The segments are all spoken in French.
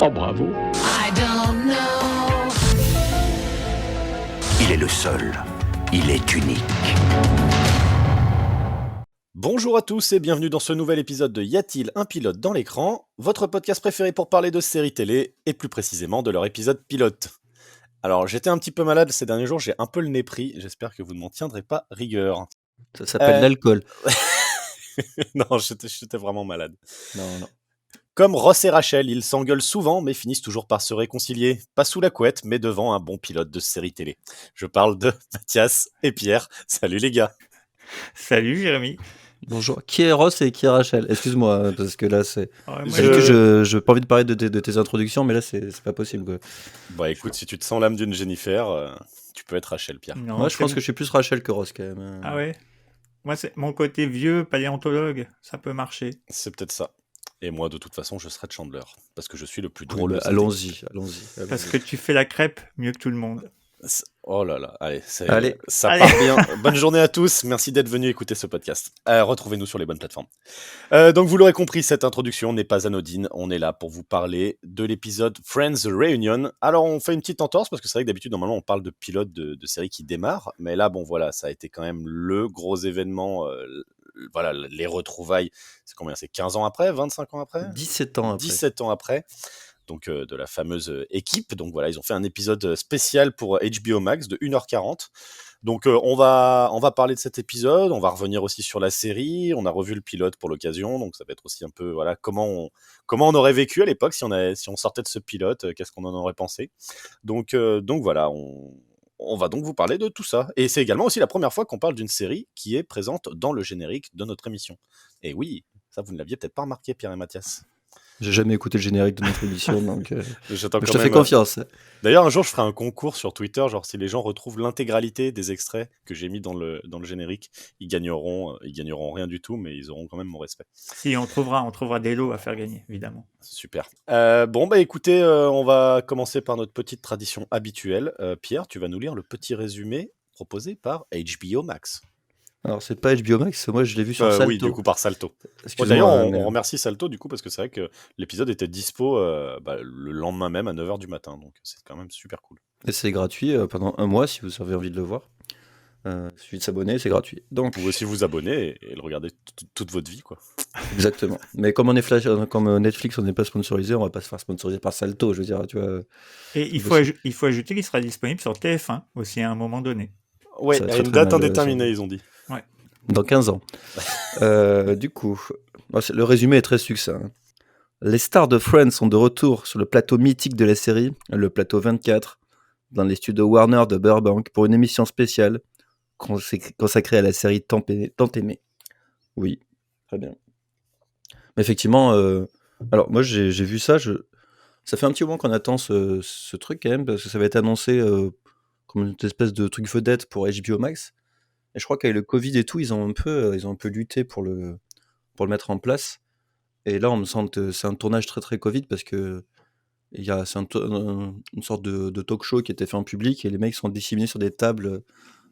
Oh bravo. I don't know. Il est le seul. Il est unique. Bonjour à tous et bienvenue dans ce nouvel épisode de Y a-t-il un pilote dans l'écran, votre podcast préféré pour parler de séries télé et plus précisément de leur épisode pilote. Alors j'étais un petit peu malade ces derniers jours, j'ai un peu le nez pris, j'espère que vous ne m'en tiendrez pas rigueur. Ça s'appelle l'alcool. Non, j'étais vraiment malade. Non. Comme Ross et Rachel, ils s'engueulent souvent mais finissent toujours par se réconcilier. Pas sous la couette mais devant un bon pilote de série télé. Je parle de Mathias et Pierre. Salut les gars. Salut Jérémy. Bonjour. Qui est Ross et qui est Rachel? Excuse-moi, parce que là, c'est. Ouais, moi, Je n'ai pas envie de parler de tes introductions, mais là, c'est pas possible. Quoi. Bah écoute, si tu te sens l'âme d'une Jennifer, tu peux être Rachel, Pierre. Non, Moi, je pense que je suis plus Rachel que Ross, quand même. Ah ouais. Moi, c'est mon côté vieux paléontologue. Ça peut marcher. C'est peut-être ça. Et moi, de toute façon, je serai Chandler. Parce que je suis le plus drôle. Bah, de cette allons-y. Parce que tu fais la crêpe mieux que tout le monde. Oh là là, allez, Allez. ça Allez. part bien. Bonne journée à tous, merci d'être venus écouter ce podcast. Retrouvez-nous sur les bonnes plateformes. Donc vous l'aurez compris, cette introduction n'est pas anodine, on est là pour vous parler de l'épisode Friends Reunion. Alors on fait une petite entorse, parce que c'est vrai que d'habitude, normalement, on parle de pilotes de séries qui démarrent, mais là, bon voilà, ça a été quand même le gros événement, voilà, les retrouvailles, c'est combien? C'est 15 ans après, 25 ans après 17 ans après. 17 ans après. Donc de la fameuse équipe. Donc voilà, ils ont fait un épisode spécial pour HBO Max de 1h40. Donc on va parler de cet épisode, on va revenir aussi sur la série, on a revu le pilote pour l'occasion, donc ça va être aussi un peu voilà comment on aurait vécu à l'époque si on sortait de ce pilote, qu'est-ce qu'on en aurait pensé. Donc voilà, on va donc vous parler de tout ça. Et c'est également aussi la première fois qu'on parle d'une série qui est présente dans le générique de notre émission. Et oui, ça vous ne l'aviez peut-être pas remarqué, Pierre et Mathias. J'ai jamais écouté le générique de notre émission, donc je J'attends te quand fais même, confiance. D'ailleurs, un jour, je ferai un concours sur Twitter, genre si les gens retrouvent l'intégralité des extraits que j'ai mis dans le générique, ils gagneront rien du tout, mais ils auront quand même mon respect. Si, on trouvera des lots à faire gagner, évidemment. Super. Bon, bah écoutez, on va commencer par notre petite tradition habituelle. Pierre, tu vas nous lire le petit résumé proposé par HBO Max. Alors, c'est pas HBO Max, moi je l'ai vu sur Salto. Oui, du coup, par Salto. Excuse-moi, D'ailleurs, on mais- remercie Salto, du coup, parce que c'est vrai que l'épisode était dispo le lendemain même à 9h du matin, donc c'est quand même super cool. Et c'est gratuit pendant un mois si vous avez envie de le voir. Il suffit de s'abonner, c'est gratuit. Donc, Vous pouvez aussi vous abonner et le regarder toute votre vie, quoi. exactement. Mais comme on est comme Netflix, on n'est pas sponsorisé, on va pas se faire sponsoriser par Salto, je veux dire, tu vois. Et il faut ajouter qu'il sera disponible sur TF1 aussi à un moment donné. Ouais, Ça va à très, une très date mal, indéterminée, ça. ils ont dit. Dans 15 ans. Du coup, le résumé est très succinct. Hein. Les stars de Friends sont de retour sur le plateau mythique de la série, le plateau 24, dans les studios Warner de Burbank, pour une émission spéciale consacrée à la série tant aimée. Oui, très bien. Mais effectivement, alors moi j'ai vu ça, ça fait un petit moment qu'on attend ce truc quand même, parce que ça va être annoncé comme une espèce de truc vedette pour HBO Max. Et je crois qu'avec le Covid et tout, ils ont un peu lutté pour le mettre en place. Et là, on me semble que c'est un tournage très très Covid parce que c'est une sorte de talk show qui était fait en public et les mecs sont disséminés sur des tables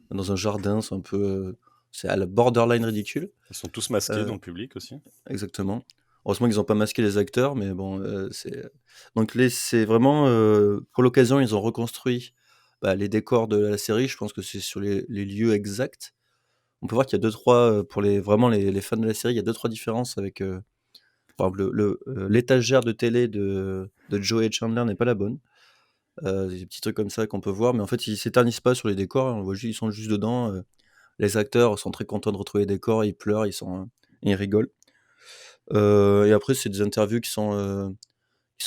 dans un jardin. C'est un peu, c'est à la borderline ridicule. Ils sont tous masqués dans le public aussi. Exactement. Heureusement qu'ils n'ont pas masqué les acteurs, mais bon, donc c'est vraiment pour l'occasion, ils ont reconstruit les décors de la série. Je pense que c'est sur les lieux exacts. On peut voir qu'il y a 2-3, pour les fans de la série, il y a 2-3 différences avec, par exemple, l'étagère de télé de Joey et Chandler n'est pas la bonne. Des petits trucs comme ça qu'on peut voir, mais en fait, ils s'éternisent pas sur les décors, on voit ils sont juste dedans. Les acteurs sont très contents de retrouver les décors, ils pleurent, ils rigolent. Et après, c'est des interviews qui sont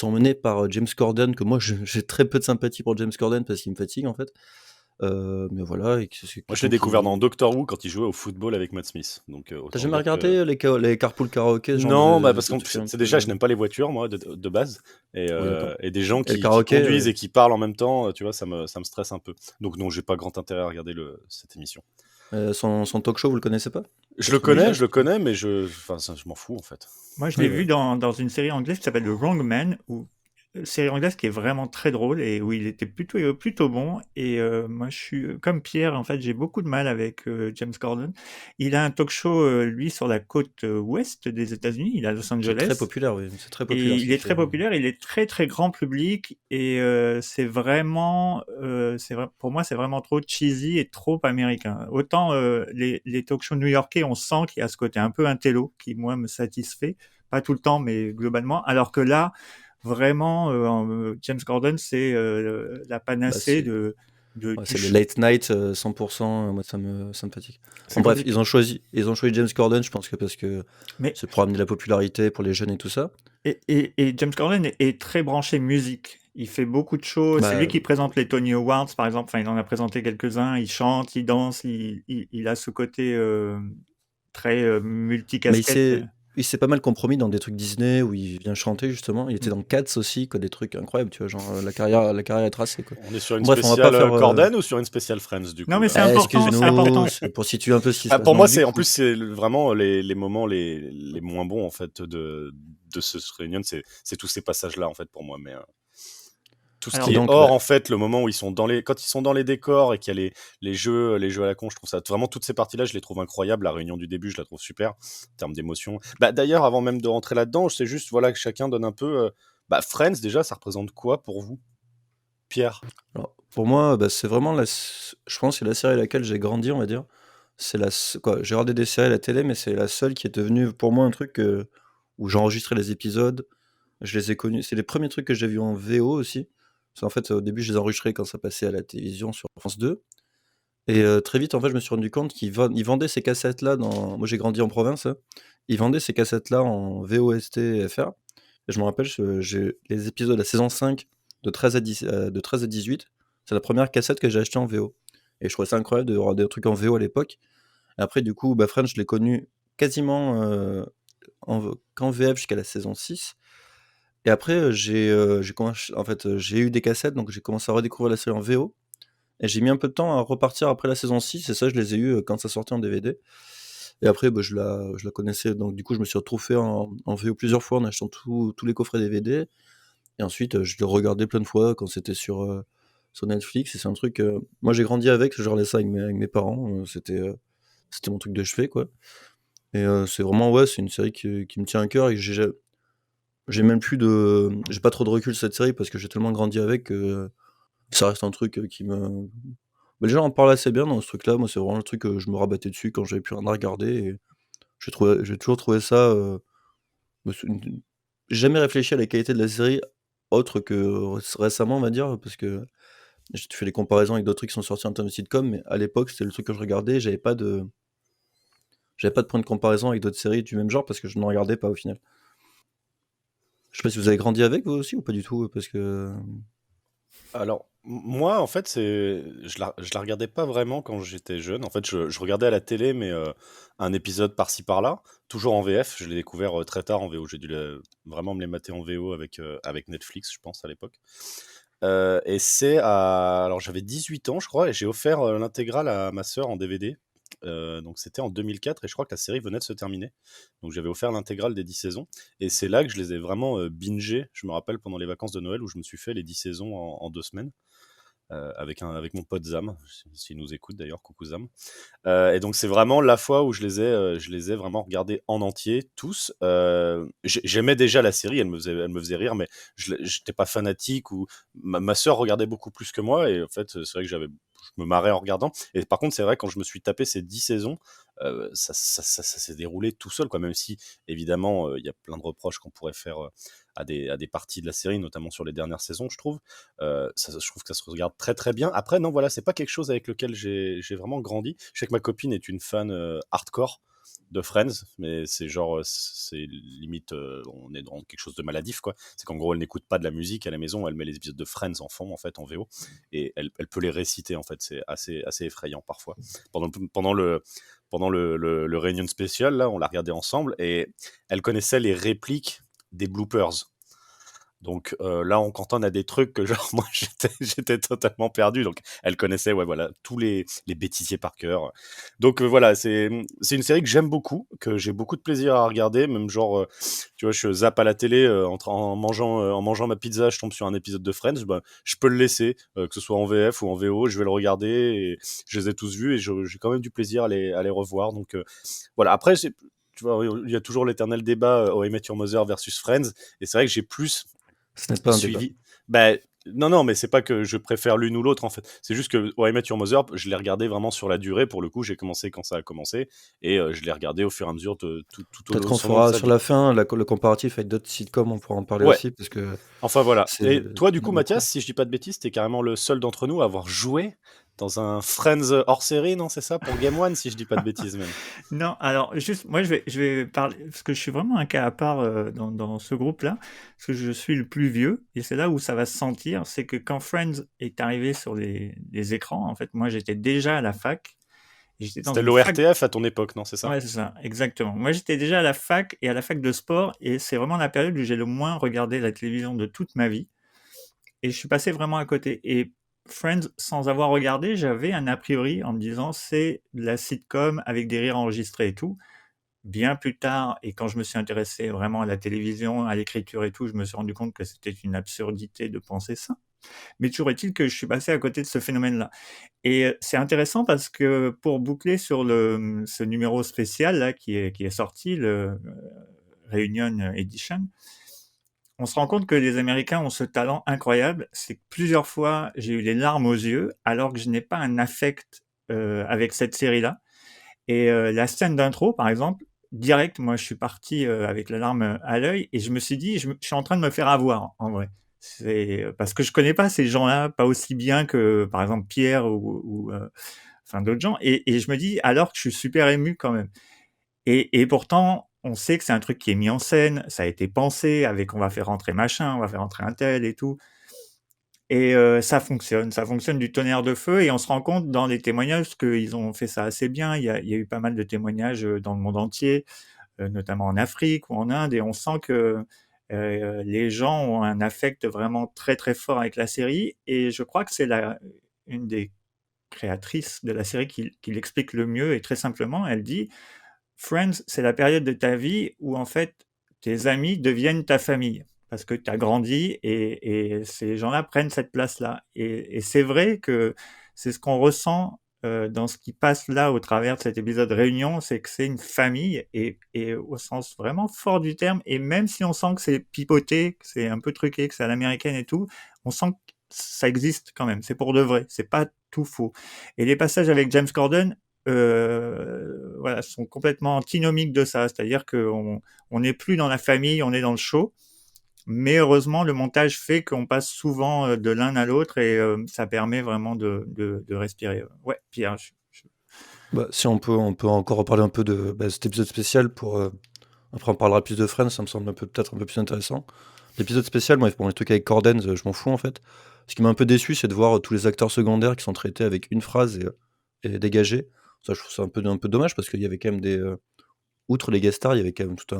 menées par James Corden, que moi, j'ai très peu de sympathie pour James Corden parce qu'il me fatigue en fait. Mais voilà. Moi, je l'ai découvert dans Doctor Who quand il jouait au football avec Matt Smith. Donc, T'as jamais regardé les carpool karaoké Non, parce que c'est déjà, je n'aime pas les voitures, moi, de base. Et, d'accord. et des gens Et le qui karaoké, conduisent et qui parlent en même temps, tu vois, ça me stresse un peu. Donc, non, j'ai pas grand intérêt à regarder cette émission. Son talk show, vous le connaissez pas? Je le connais, mais je m'en fous, en fait. Moi, je l'ai vu dans une série anglaise qui s'appelle The Wrong Man, où série anglaise qui est vraiment très drôle et où il était plutôt bon. Et moi, je suis comme Pierre, en fait, j'ai beaucoup de mal avec James Corden. Il a un talk show, lui, sur la côte ouest des États-Unis. Il est à Los C'est très Angeles. populaire, oui. C'est très Et populaire ce il qu'il est très fait. populaire, il est très très grand public et c'est vraiment, pour moi c'est vraiment trop cheesy et trop américain. Autant les talk shows new-yorkais, on sent qu'il y a ce côté un peu intello qui moi me satisfait, pas tout le temps mais globalement. Alors que là, vraiment, James Corden c'est la Bah, panacée c'est ouais, du c'est le late night 100%. Moi, ça me fatigue. c'est En bref, compliqué. ils ont choisi James Corden, je pense que parce que Mais c'est pour amener de la popularité pour les jeunes et tout ça. Et James Corden est très branché musique. Il fait beaucoup de choses. C'est lui Bah, qui présente les Tony Awards, par exemple. Enfin, il en a présenté quelques-uns. Il chante, il danse, il a ce côté très mais multicasquette. il s'est pas mal compromis dans des trucs Disney où il vient chanter justement. Il était Mm. dans Cats aussi, quoi, des trucs incroyables, tu vois, genre la carrière est tracée, quoi. On est sur une Bref, on va pas spéciale faire. Corden ou sur une spéciale Friends du Non, coup mais là? c'est important, c'est Excuse-nous, important. c'est pour situer un peu ce qui se Ah, passe. pour moi, Donc, du c'est en coup, plus c'est vraiment les moments les moins bons en fait de ce réunion, c'est tous ces passages là en fait pour moi. Mais tout ce Alors, qui et est donc, hors bah, en fait, le moment où ils sont quand ils sont dans les décors et qu'il y a les jeux à la con, je trouve ça vraiment toutes ces parties là, je les trouve incroyables. La réunion du début, je la trouve super en termes d'émotion. Bah d'ailleurs, avant même de rentrer là-dedans, c'est juste voilà que chacun donne un peu. Bah Friends déjà, ça représente quoi pour vous, Pierre? alors, pour moi, bah, c'est vraiment je pense que c'est la série à laquelle j'ai grandi, on va dire. Quoi, j'ai regardé des séries à la télé, mais c'est la seule qui est devenue pour moi un truc où j'enregistrais les épisodes. Je les ai connus. C'est les premiers trucs que j'ai vus en VO aussi. Parce qu'en fait, au début, je les enregistrais quand ça passait à la télévision sur France 2. Et très vite, en fait, je me suis rendu compte ils vendaient ces cassettes-là dans. Moi, j'ai grandi en province, hein. Ils vendaient ces cassettes-là en VOST FR. Et je me rappelle, j'ai les épisodes de la saison 5 de 13 à 18. C'est la première cassette que j'ai achetée en VO. Et je trouvais ça incroyable de regarder des trucs en VO à l'époque. Et après, du coup, bah, Friends, je l'ai connu quasiment qu'en VF jusqu'à la saison 6. Et après, j'ai commencé, en fait, j'ai eu des cassettes, donc j'ai commencé à redécouvrir la série en VO. Et j'ai mis un peu de temps à repartir après la saison 6, et ça, je les ai eus quand ça sortait en DVD. Et après, bah, je la connaissais, donc du coup, je me suis retrouvé en VO plusieurs fois en achetant tous les coffrets DVD. Et ensuite, je l'ai regardé plein de fois quand c'était sur Netflix. Et c'est un truc. Moi, j'ai grandi avec, je regardais ça avec mes parents. C'était mon truc de chevet, quoi. Et c'est vraiment, ouais, c'est une série qui me tient à cœur et que j'ai même plus de. J'ai pas trop de recul sur cette série parce que j'ai tellement grandi avec que ça reste un truc qui me. Bah, les gens en parlent assez bien dans ce truc-là. Moi, c'est vraiment le truc que je me rabattais dessus quand j'avais plus rien à regarder. Et j'ai toujours trouvé ça. Bah, j'ai jamais réfléchi à la qualité de la série autre que récemment, on va dire, parce que j'ai fait les comparaisons avec d'autres trucs qui sont sortis en termes de sitcom, mais à l'époque, c'était le truc que je regardais. J'avais pas de point de comparaison avec d'autres séries du même genre parce que je n'en regardais pas au final. Je sais pas si vous avez grandi avec vous aussi ou pas du tout, parce que. Alors, moi, en fait, je la regardais pas vraiment quand j'étais jeune. En fait, je regardais à la télé, mais un épisode par-ci par-là, toujours en VF. Je l'ai découvert très tard en VO. J'ai dû vraiment me les mater en VO avec Netflix, je pense, à l'époque. Et alors j'avais 18 ans, je crois, et j'ai offert l'intégrale à ma sœur en DVD. Donc c'était en 2004, et je crois que la série venait de se terminer. Donc j'avais offert l'intégrale des 10 saisons. Et c'est là que je les ai vraiment bingés. Je me rappelle pendant les vacances de Noël où je me suis fait les 10 saisons en 2 semaines. Avec mon pote Zam, s'il nous écoute d'ailleurs, coucou Zam. Et donc c'est vraiment la fois où je les ai vraiment regardés en entier, tous. J'aimais déjà la série, elle me faisait rire, mais j'étais pas fanatique. Ou ma sœur regardait beaucoup plus que moi, et en fait c'est vrai que je me marrais en regardant. Et par contre c'est vrai, quand je me suis tapé ces 10 saisons, ça s'est déroulé tout seul, quoi. Même si évidemment il y a plein de reproches qu'on pourrait faire à des parties de la série, notamment sur les dernières saisons, je trouve. Je trouve que ça se regarde très très bien. Après, non, voilà, c'est pas quelque chose avec lequel j'ai vraiment grandi. Je sais que ma copine est une fan hardcore de Friends, mais c'est genre, c'est limite, on est dans quelque chose de maladif, quoi. C'est qu'en gros, elle n'écoute pas de la musique à la maison, elle met les épisodes de Friends en fond, en fait, en VO, et elle peut les réciter, en fait. C'est assez effrayant parfois. Pendant le réunion spécial, là, on l'a regardé ensemble, et elle connaissait les répliques des bloopers. Donc là, on cantonne à des trucs que genre moi j'étais totalement perdu. Donc elle connaissait voilà tous les bêtisiers par cœur. Donc voilà, c'est une série que j'aime beaucoup, que j'ai beaucoup de plaisir à regarder. Même genre tu vois, je zappe à la télé en mangeant ma pizza, je tombe sur un épisode de Friends, bah, je peux le laisser, que ce soit en VF ou en VO, je vais le regarder et je les ai tous vus et j'ai quand même du plaisir à les revoir. Donc voilà. Après tu vois, il y a toujours l'éternel débat How I Met Your Mother versus Friends, et c'est vrai que j'ai plus Ce n'est pas un débat. suivi. Bah, non, mais c'est pas que je préfère l'une ou l'autre en fait. C'est juste que How I Met Your Mother, je l'ai regardé vraiment sur la durée. Pour le coup, j'ai commencé quand ça a commencé et je l'ai regardé au fur et à mesure tout Peut-être au qu'on son long de fera sa sur vie. la fin le comparatif avec d'autres sitcoms, on pourra en parler Ouais, aussi, parce que enfin voilà. c'est Et toi, du il y en coup, a beaucoup. Mathias, si je dis pas de bêtises, t'es carrément le seul d'entre nous à avoir joué dans un Friends hors série, non? C'est ça, pour Game One, si je dis pas de bêtises même. Non, alors juste, moi je vais parler, parce que je suis vraiment un cas à part dans ce groupe-là, parce que je suis le plus vieux, et c'est là où ça va se sentir, c'est que quand Friends est arrivé sur les écrans, en fait, moi j'étais déjà à la fac, et j'étais dans C'était une fac. l'ORTF à ton époque, non? C'est ça? Ouais, c'est ça, exactement. Moi j'étais déjà à la fac, et à la fac de sport, et c'est vraiment la période où j'ai le moins regardé la télévision de toute ma vie, et je suis passé vraiment à côté. Et Friends, sans avoir regardé, j'avais un a priori en me disant c'est de la sitcom avec des rires enregistrés et tout. Bien plus tard, et quand je me suis intéressé vraiment à la télévision, à l'écriture et tout, je me suis rendu compte que c'était une absurdité de penser ça. Mais toujours est-il que je suis passé à côté de ce phénomène-là. Et c'est intéressant parce que pour boucler sur ce numéro spécial là qui est sorti, le Reunion Edition, on se rend compte que les Américains ont ce talent incroyable. C'est que plusieurs fois, j'ai eu les larmes aux yeux, alors que je n'ai pas un affect avec cette série-là. Et la scène d'intro, par exemple, direct, moi, je suis parti avec la larme à l'œil et je me suis dit, je suis en train de me faire avoir, en vrai. C'est parce que je connais pas ces gens-là, pas aussi bien que, par exemple, Pierre enfin d'autres gens. Et je me dis, alors que je suis super ému quand même. Et pourtant, on sait que c'est un truc qui est mis en scène, ça a été pensé avec on va faire rentrer machin, on va faire rentrer un tel et tout. Et ça fonctionne du tonnerre de feu et on se rend compte dans les témoignages qu'ils ont fait ça assez bien. Il y a eu pas mal de témoignages dans le monde entier, notamment en Afrique ou en Inde, et on sent que les gens ont un affect vraiment très très fort avec la série. Et je crois que c'est une des créatrices de la série qui l'explique le mieux et très simplement. Elle dit Friends, c'est la période de ta vie où en fait tes amis deviennent ta famille parce que tu as grandi et ces gens-là prennent cette place-là. Et c'est vrai que c'est ce qu'on ressent dans ce qui passe là au travers de cet épisode Réunion, c'est que c'est une famille et au sens vraiment fort du terme. Et même si on sent que c'est pipoté, que c'est un peu truqué, que c'est à l'américaine et tout, on sent que ça existe quand même. C'est pour de vrai, c'est pas tout faux. Et les passages avec James Corden, voilà, sont complètement antinomiques de ça. C'est-à-dire qu'on n'est plus dans la famille, on est dans le show. Mais heureusement, le montage fait qu'on passe souvent de l'un à l'autre et ça permet vraiment de respirer. Ouais, Pierre. Bah, si on peut encore reparler un peu de cet épisode spécial pour. Après, on parlera plus de Friends, ça me semble peut-être un peu plus intéressant. L'épisode spécial, moi, pour les trucs avec Corden, je m'en fous en fait. Ce qui m'a un peu déçu, c'est de voir tous les acteurs secondaires qui sont traités avec une phrase et dégagés. Ça, je trouve ça un peu dommage parce qu'il y avait quand même outre les guest stars, il y avait quand même toute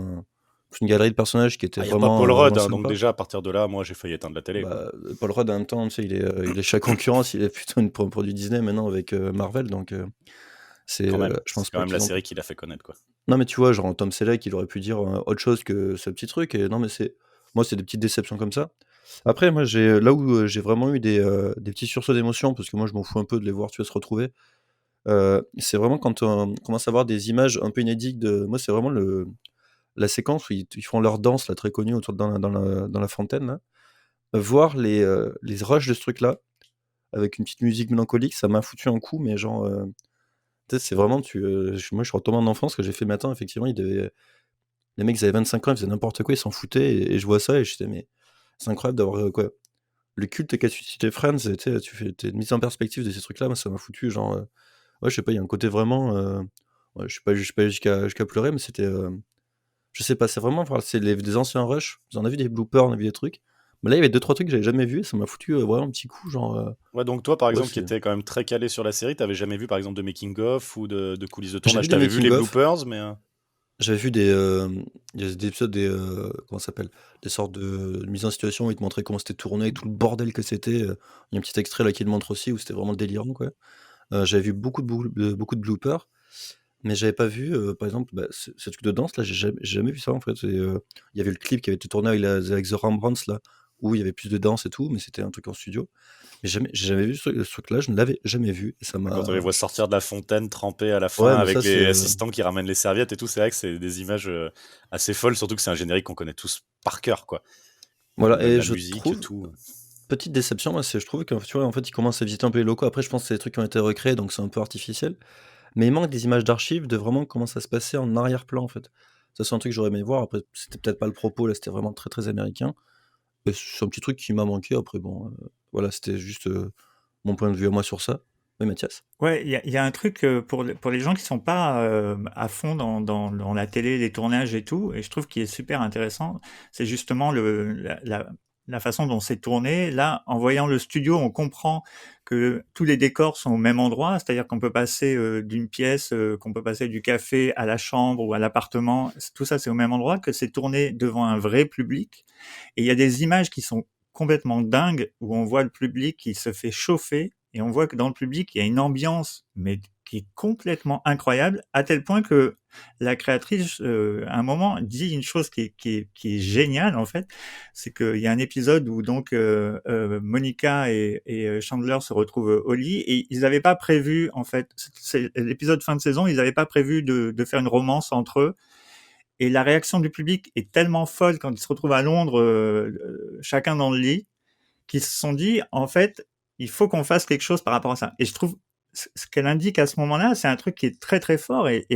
une galerie de personnages qui étaient Ah, y a pas Paul vraiment Rudd, hein, donc sympas. déjà à partir de là, moi j'ai failli éteindre la télé, quoi. Bah, Paul Rudd, en même temps, tu sais, il est chez concurrence, il est plutôt un produit Disney maintenant avec Marvel, donc Quand même, je c'est pense quand pas même la qu'ils ont. série qui l'a fait connaître, quoi. Non, mais tu vois, genre Tom Selleck, il aurait pu dire autre chose que ce petit truc. Et non, mais moi, c'est des petites déceptions comme ça. Après, moi, là où j'ai vraiment eu des petits sursauts d'émotion, parce que moi, je m'en fous un peu de les voir, tu vois, se retrouver. C'est vraiment quand on commence à voir des images un peu inédites de. Moi, c'est vraiment la séquence où ils font leur danse, là, très connue, dans la fontaine, là. Voir les rushs de ce truc-là, avec une petite musique mélancolique, ça m'a foutu un coup, mais genre. Tu sais, c'est vraiment. Moi, je suis retombé en enfance, que j'ai fait matin, effectivement, les mecs, ils avaient 25 ans, ils faisaient n'importe quoi, ils s'en foutaient, et je vois ça, et je disais, mais c'est incroyable d'avoir quoi. Le culte qu'a suscité Friends, tu sais, t'es une mise en perspective de ces trucs-là, moi, ça m'a foutu, genre. Ouais, je sais pas, il y a un côté vraiment. Ouais, je suis pas jusqu'à pleurer, mais c'était. Je sais pas, c'est vraiment. Enfin, c'est des anciens rushs, on a vu des bloopers, on a vu des trucs. Mais là, il y avait 2-3 trucs que j'avais jamais vus, et ça m'a foutu vraiment un petit coup, genre. Ouais, donc toi, par Ouais, exemple, qui étais quand même très calé sur la série, t'avais jamais vu, par exemple, de making-of ou de coulisses de J'ai tournage. vu des T'avais vu les making-of. bloopers, mais... J'avais vu il y a des épisodes comment ça s'appelle? Des sortes de mise en situation où ils te montraient comment c'était tourné et tout le bordel que c'était, il y a un petit extrait là qui le montre aussi où c'était vraiment délirant, quoi. J'avais vu beaucoup de bloopers, mais j'avais pas vu, par exemple, bah, ce truc de danse là, j'ai jamais vu ça en fait. Il y avait le clip qui avait été tourné avec The Rembrandts là, où il y avait plus de danse et tout, mais c'était un truc en studio. Mais j'ai jamais vu ce truc-là, je ne l'avais jamais vu et ça Quand on les m'a voit sortir de la fontaine, trempés à la fin, ouais, mais ça avec c'est, les assistants qui ramènent les serviettes et tout, c'est vrai que c'est des images assez folles, surtout que c'est un générique qu'on connaît tous par cœur, quoi. voilà et La je musique, trouve tout. petite déception, moi, je trouve que, tu vois, en fait, ils commencent à visiter un peu les locaux. Après, je pense que c'est des trucs qui ont été recréés, donc c'est un peu artificiel. Mais il manque des images d'archives de vraiment comment ça se passait en arrière-plan, en fait. Ça, c'est un truc que j'aurais aimé voir. Après, c'était peut-être pas le propos, là, c'était vraiment très, très américain. Et c'est un petit truc qui m'a manqué. Après, bon, voilà, c'était juste mon point de vue à moi sur ça. Oui, Mathias? Ouais, il y a un truc pour les gens qui sont pas à fond dans la télé, les tournages et tout, et je trouve qu'il est super intéressant, c'est justement la façon dont c'est tourné. Là, en voyant le studio, on comprend que tous les décors sont au même endroit, c'est-à-dire qu'on peut passer d'une pièce, qu'on peut passer du café à la chambre ou à l'appartement, tout ça c'est au même endroit, que c'est tourné devant un vrai public. Et il y a des images qui sont complètement dingues où on voit le public qui se fait chauffer et on voit que dans le public, il y a une ambiance, mais qui est complètement incroyable, à tel point que la créatrice, à un moment, dit une chose qui est géniale, en fait. C'est qu'il y a un épisode où donc Monica et Chandler se retrouvent au lit et ils n'avaient pas prévu, en fait, c'est l'épisode fin de saison, ils n'avaient pas prévu de faire une romance entre eux. Et la réaction du public est tellement folle quand ils se retrouvent à Londres, chacun dans le lit, qu'ils se sont dit, en fait, il faut qu'on fasse quelque chose par rapport à ça. Et je trouve ce qu'elle indique à ce moment-là, c'est un truc qui est très très fort et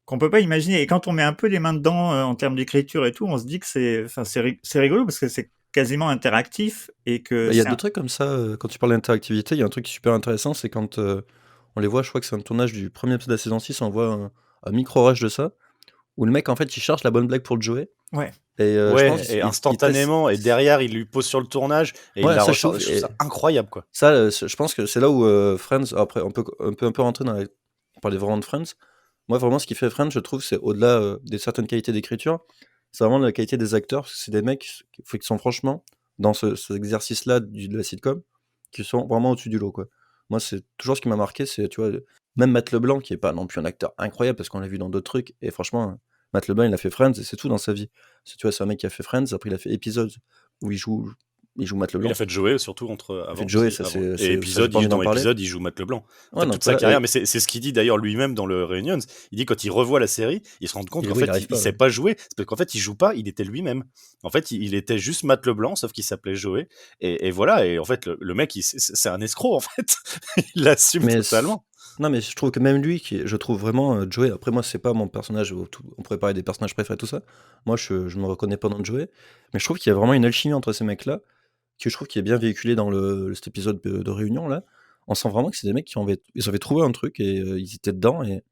qu'on peut pas imaginer. Et quand on met un peu les mains dedans en termes d'écriture et tout, on se dit que c'est rigolo parce que c'est quasiment interactif et que Bah, il y a c'est deux trucs comme ça. Quand tu parles d'interactivité, il y a un truc super intéressant, c'est quand on les voit, je crois que c'est un tournage du premier épisode de la saison 6, on voit un micro-rush de ça, où le mec, en fait, il cherche la bonne blague pour le jouer. ouais. Et je pense Ouais, qu'il et il teste. instantanément, et derrière, il lui pose sur le tournage, et il Ouais, la ça, je ressort. trouve. Je trouve ça incroyable, quoi. Ça, je pense que c'est là où Friends, après, on peut rentrer on parlait vraiment de Friends. Moi, vraiment, ce qui fait Friends, je trouve, c'est au-delà des certaines qualités d'écriture, c'est vraiment la qualité des acteurs, parce que c'est des mecs qui sont franchement, dans cet exercice-là de la sitcom, qui sont vraiment au-dessus du lot, quoi. Moi, c'est toujours ce qui m'a marqué, c'est, tu vois, même Matt LeBlanc, qui est pas non plus un acteur incroyable, parce qu'on l'a vu dans d'autres trucs, et franchement, Matt LeBlanc, il a fait Friends, et c'est tout dans sa vie. Tu vois, c'est un mec qui a fait Friends, après il a fait Episodes, où il joue Matt Il a LeBlanc. fait Joey, surtout Il a fait avant Joey, aussi. ça, Avant. c'est, Et ça j'ai pas envie d'en dans parler. épisode, il joue Matt LeBlanc. En Ouais, fait, non, toute sa voilà, carrière, mais c'est ce qu'il dit d'ailleurs lui-même dans le Reunions. Il dit quand il revoit la série, il se rend compte qu'en il fait, arrive il pas. sait pas jouer. C'est parce qu'en fait, il joue pas, il était lui-même. En fait, il était juste Matt LeBlanc, sauf qu'il s'appelait Joey. Et voilà, et en fait, le mec, c'est un escroc, en fait. Il l'assume Mais totalement. non, mais je trouve que même lui, je trouve vraiment Joey. Après, moi, c'est pas mon personnage. On pourrait parler des personnages préférés, tout ça. Moi, je me reconnais pas dans Joey. Mais je trouve qu'il y a vraiment une alchimie entre ces mecs-là, que je trouve qui est bien véhiculé dans cet épisode de Réunion là. On sent vraiment que c'est des mecs ils avaient trouvé un truc et ils étaient dedans. Et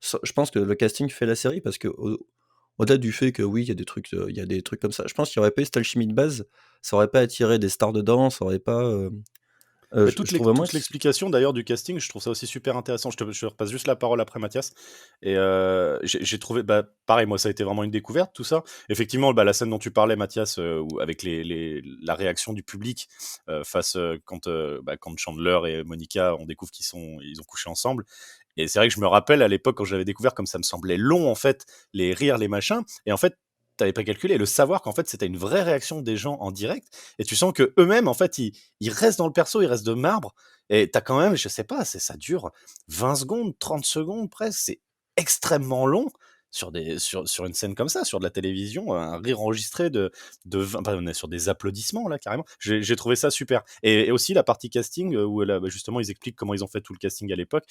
je pense que le casting fait la série parce que au-delà du fait que oui, il y a des trucs comme ça. Je pense qu'il n'y aurait pas eu cette alchimie de base. Ça aurait pas attiré des stars dedans. Ça aurait pas. Mais Je trouve vraiment toute l'explication d'ailleurs du casting, je trouve ça aussi super intéressant. Je te repasse juste la parole après Mathias. Et j'ai trouvé, bah, pareil, moi ça a été vraiment une découverte tout ça. Effectivement, bah, la scène dont tu parlais, Mathias, avec la réaction du public face quand Chandler et Monica, on découvre ils ont couché ensemble. Et c'est vrai que je me rappelle à l'époque quand j'avais découvert comme ça me semblait long en fait, les rires, les machins. Et en fait, t'avais pas calculé, le savoir qu'en fait c'était une vraie réaction des gens en direct. Et tu sens que eux-mêmes en fait ils restent dans le perso, ils restent de marbre. Et t'as quand même, je sais pas, ça dure 20 secondes, 30 secondes presque. C'est extrêmement long sur une scène comme ça, sur de la télévision, un rire enregistré enfin, on est sur des applaudissements là carrément. J'ai trouvé ça super. Et aussi la partie casting où là, bah, justement ils expliquent comment ils ont fait tout le casting à l'époque.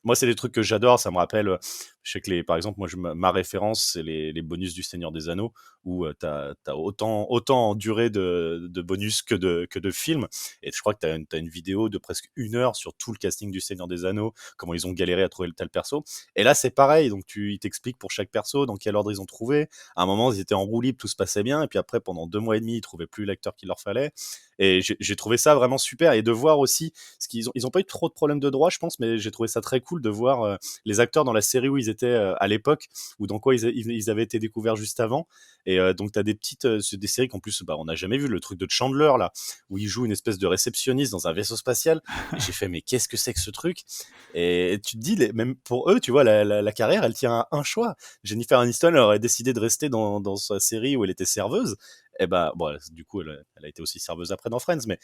Moi, c'est des trucs que j'adore. Ça me rappelle, je sais que par exemple, moi, ma référence, c'est les bonus du Seigneur des Anneaux, où t'as autant en durée de bonus que de films. Et je crois que t'as une vidéo de presque 1 heure sur tout le casting du Seigneur des Anneaux, comment ils ont galéré à trouver le tel perso. Et là, c'est pareil. Donc, ils t'expliquent pour chaque perso dans quel ordre ils ont trouvé. À un moment, ils étaient en roue libre, tout se passait bien. Et puis après, pendant 2 mois et demi, ils trouvaient plus l'acteur qu'il leur fallait. Et j'ai trouvé ça vraiment super. Et de voir aussi, ce ils ont pas eu trop de problèmes de droit, je pense, mais j'ai trouvé ça très cool de voir les acteurs dans la série où ils étaient à l'époque, ou dans quoi ils avaient été découverts juste avant. Et donc, t'as des petites, des séries qu'en plus, on n'a jamais vu, le truc de Chandler, là, où il joue une espèce de réceptionniste dans un vaisseau spatial. Et j'ai fait, mais qu'est-ce que c'est que ce truc? Et tu te dis, même pour eux, tu vois, la carrière, elle tient à un choix. Jennifer Aniston, elle aurait décidé de rester dans sa série où elle était serveuse. Et bon, du coup, elle a été aussi serveuse après dans Friends, mais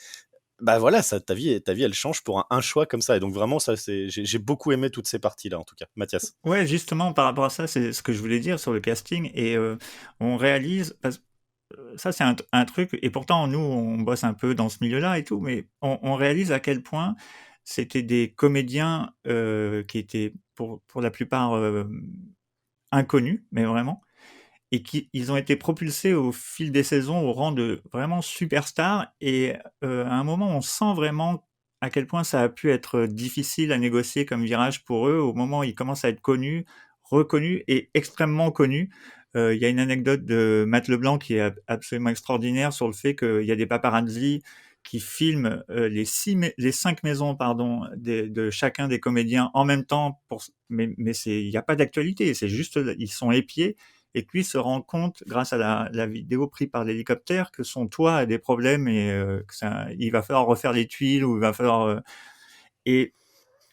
voilà, ça, ta vie, elle change pour un choix comme ça. Et donc vraiment, ça, j'ai beaucoup aimé toutes ces parties-là, en tout cas. Mathias. Ouais, justement, par rapport à ça, c'est ce que je voulais dire sur le casting. Et on réalise, ça c'est un truc, et pourtant nous, on bosse un peu dans ce milieu-là et tout, mais on réalise à quel point c'était des comédiens qui étaient pour la plupart inconnus, mais vraiment, et ils ont été propulsés au fil des saisons au rang de vraiment superstars. Et à un moment, on sent vraiment à quel point ça a pu être difficile à négocier comme virage pour eux au moment où ils commencent à être connus, reconnus et extrêmement connus. Il y a une anecdote de Matt Leblanc qui est absolument extraordinaire sur le fait qu'il y a des paparazzi qui filment les 5 maisons de chacun des comédiens en même temps. Mais il n'y a pas d'actualité, c'est juste ils sont épiés. Et puis se rend compte, grâce à la vidéo prise par l'hélicoptère, que son toit a des problèmes et il va falloir refaire les tuiles, ou il va falloir... Et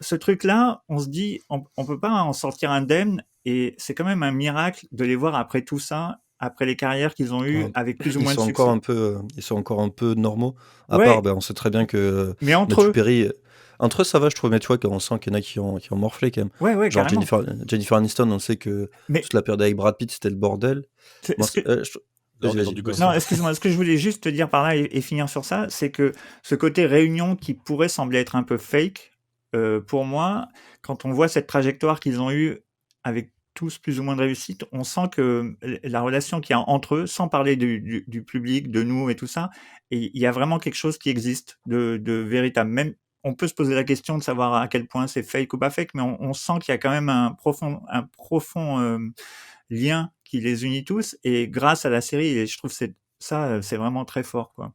ce truc-là, on se dit, on peut pas en sortir indemne, et c'est quand même un miracle de les voir après tout ça, après les carrières qu'ils ont eues, Ouais. avec plus ou Ils moins de sont encore succès. un peu, ils sont encore un peu normaux. À Ouais, part, on sait très bien que mais entre Matthew eux, Perry, entre eux ça va, je trouve, mais tu vois qu'on sent qu'il y en a qui ont morflé quand même. ouais, Genre carrément. Jennifer Aniston, on sait que Mais toute la période avec Brad Pitt, c'était le bordel. Moi, ce que, Dans vas-y, du vas-y. Non, gossip. excuse-moi, ce que je voulais juste te dire par là et finir sur ça, c'est que ce côté réunion qui pourrait sembler être un peu fake, pour moi, quand on voit cette trajectoire qu'ils ont eue avec tous plus ou moins de réussite, on sent que la relation qu'il y a entre eux, sans parler du public, de nous et tout ça, et il y a vraiment quelque chose qui existe de véritable. Même, on peut se poser la question de savoir à quel point c'est fake ou pas fake, mais on sent qu'il y a quand même un profond lien qui les unit tous, et grâce à la série, et je trouve c'est vraiment très fort, quoi.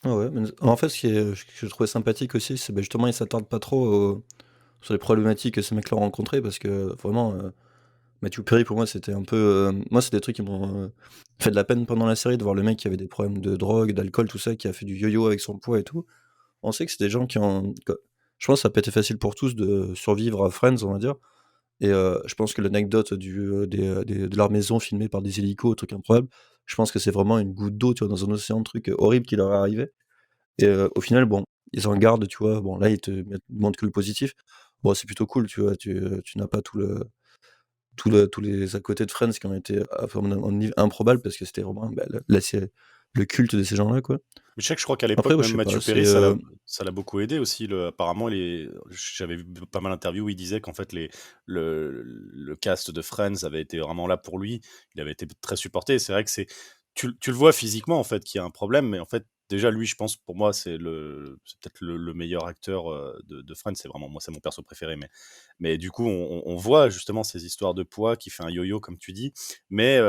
Ah ouais, mais en fait, ce que je trouvais sympathique aussi, c'est justement, ils s'attardent pas trop sur les problématiques que ces mecs-là ont rencontrées, parce que vraiment, Matthew Perry, pour moi, c'était un peu. Moi, c'est des trucs qui m'ont fait de la peine pendant la série, de voir le mec qui avait des problèmes de drogue, d'alcool, tout ça, qui a fait du yo-yo avec son poids et tout. On sait que c'est des gens qui ont. Je pense que ça n'a pas été facile pour tous de survivre à Friends, on va dire. Et je pense que l'anecdote de leur maison filmée par des hélicos, truc improbable, je pense que c'est vraiment une goutte d'eau, tu vois, dans un océan de trucs horribles qui leur est arrivé. Et au final, bon, ils en gardent, tu vois. Bon, là, ils te montrent que le positif. Bon, c'est plutôt cool, tu vois. Tu n'as pas tous les à côté de Friends qui ont été à un niveau improbable, parce que c'était vraiment c'est le culte de ces gens-là, quoi. Mais je sais que je crois qu'à Après, l'époque, ouais, je même sais pas, Matthew c'est Perry, ça l'a beaucoup aidé aussi. Apparemment, j'avais vu pas mal d'interviews où il disait qu'en fait, le cast de Friends avait été vraiment là pour lui. Il avait été très supporté. Et c'est vrai que tu le vois physiquement, en fait, qu'il y a un problème. Mais en fait, déjà, lui, je pense, pour moi, c'est peut-être le meilleur acteur de Friends. C'est vraiment, moi, c'est mon perso préféré. Mais du coup, on voit justement ces histoires de poids qui fait un yo-yo, comme tu dis. Mais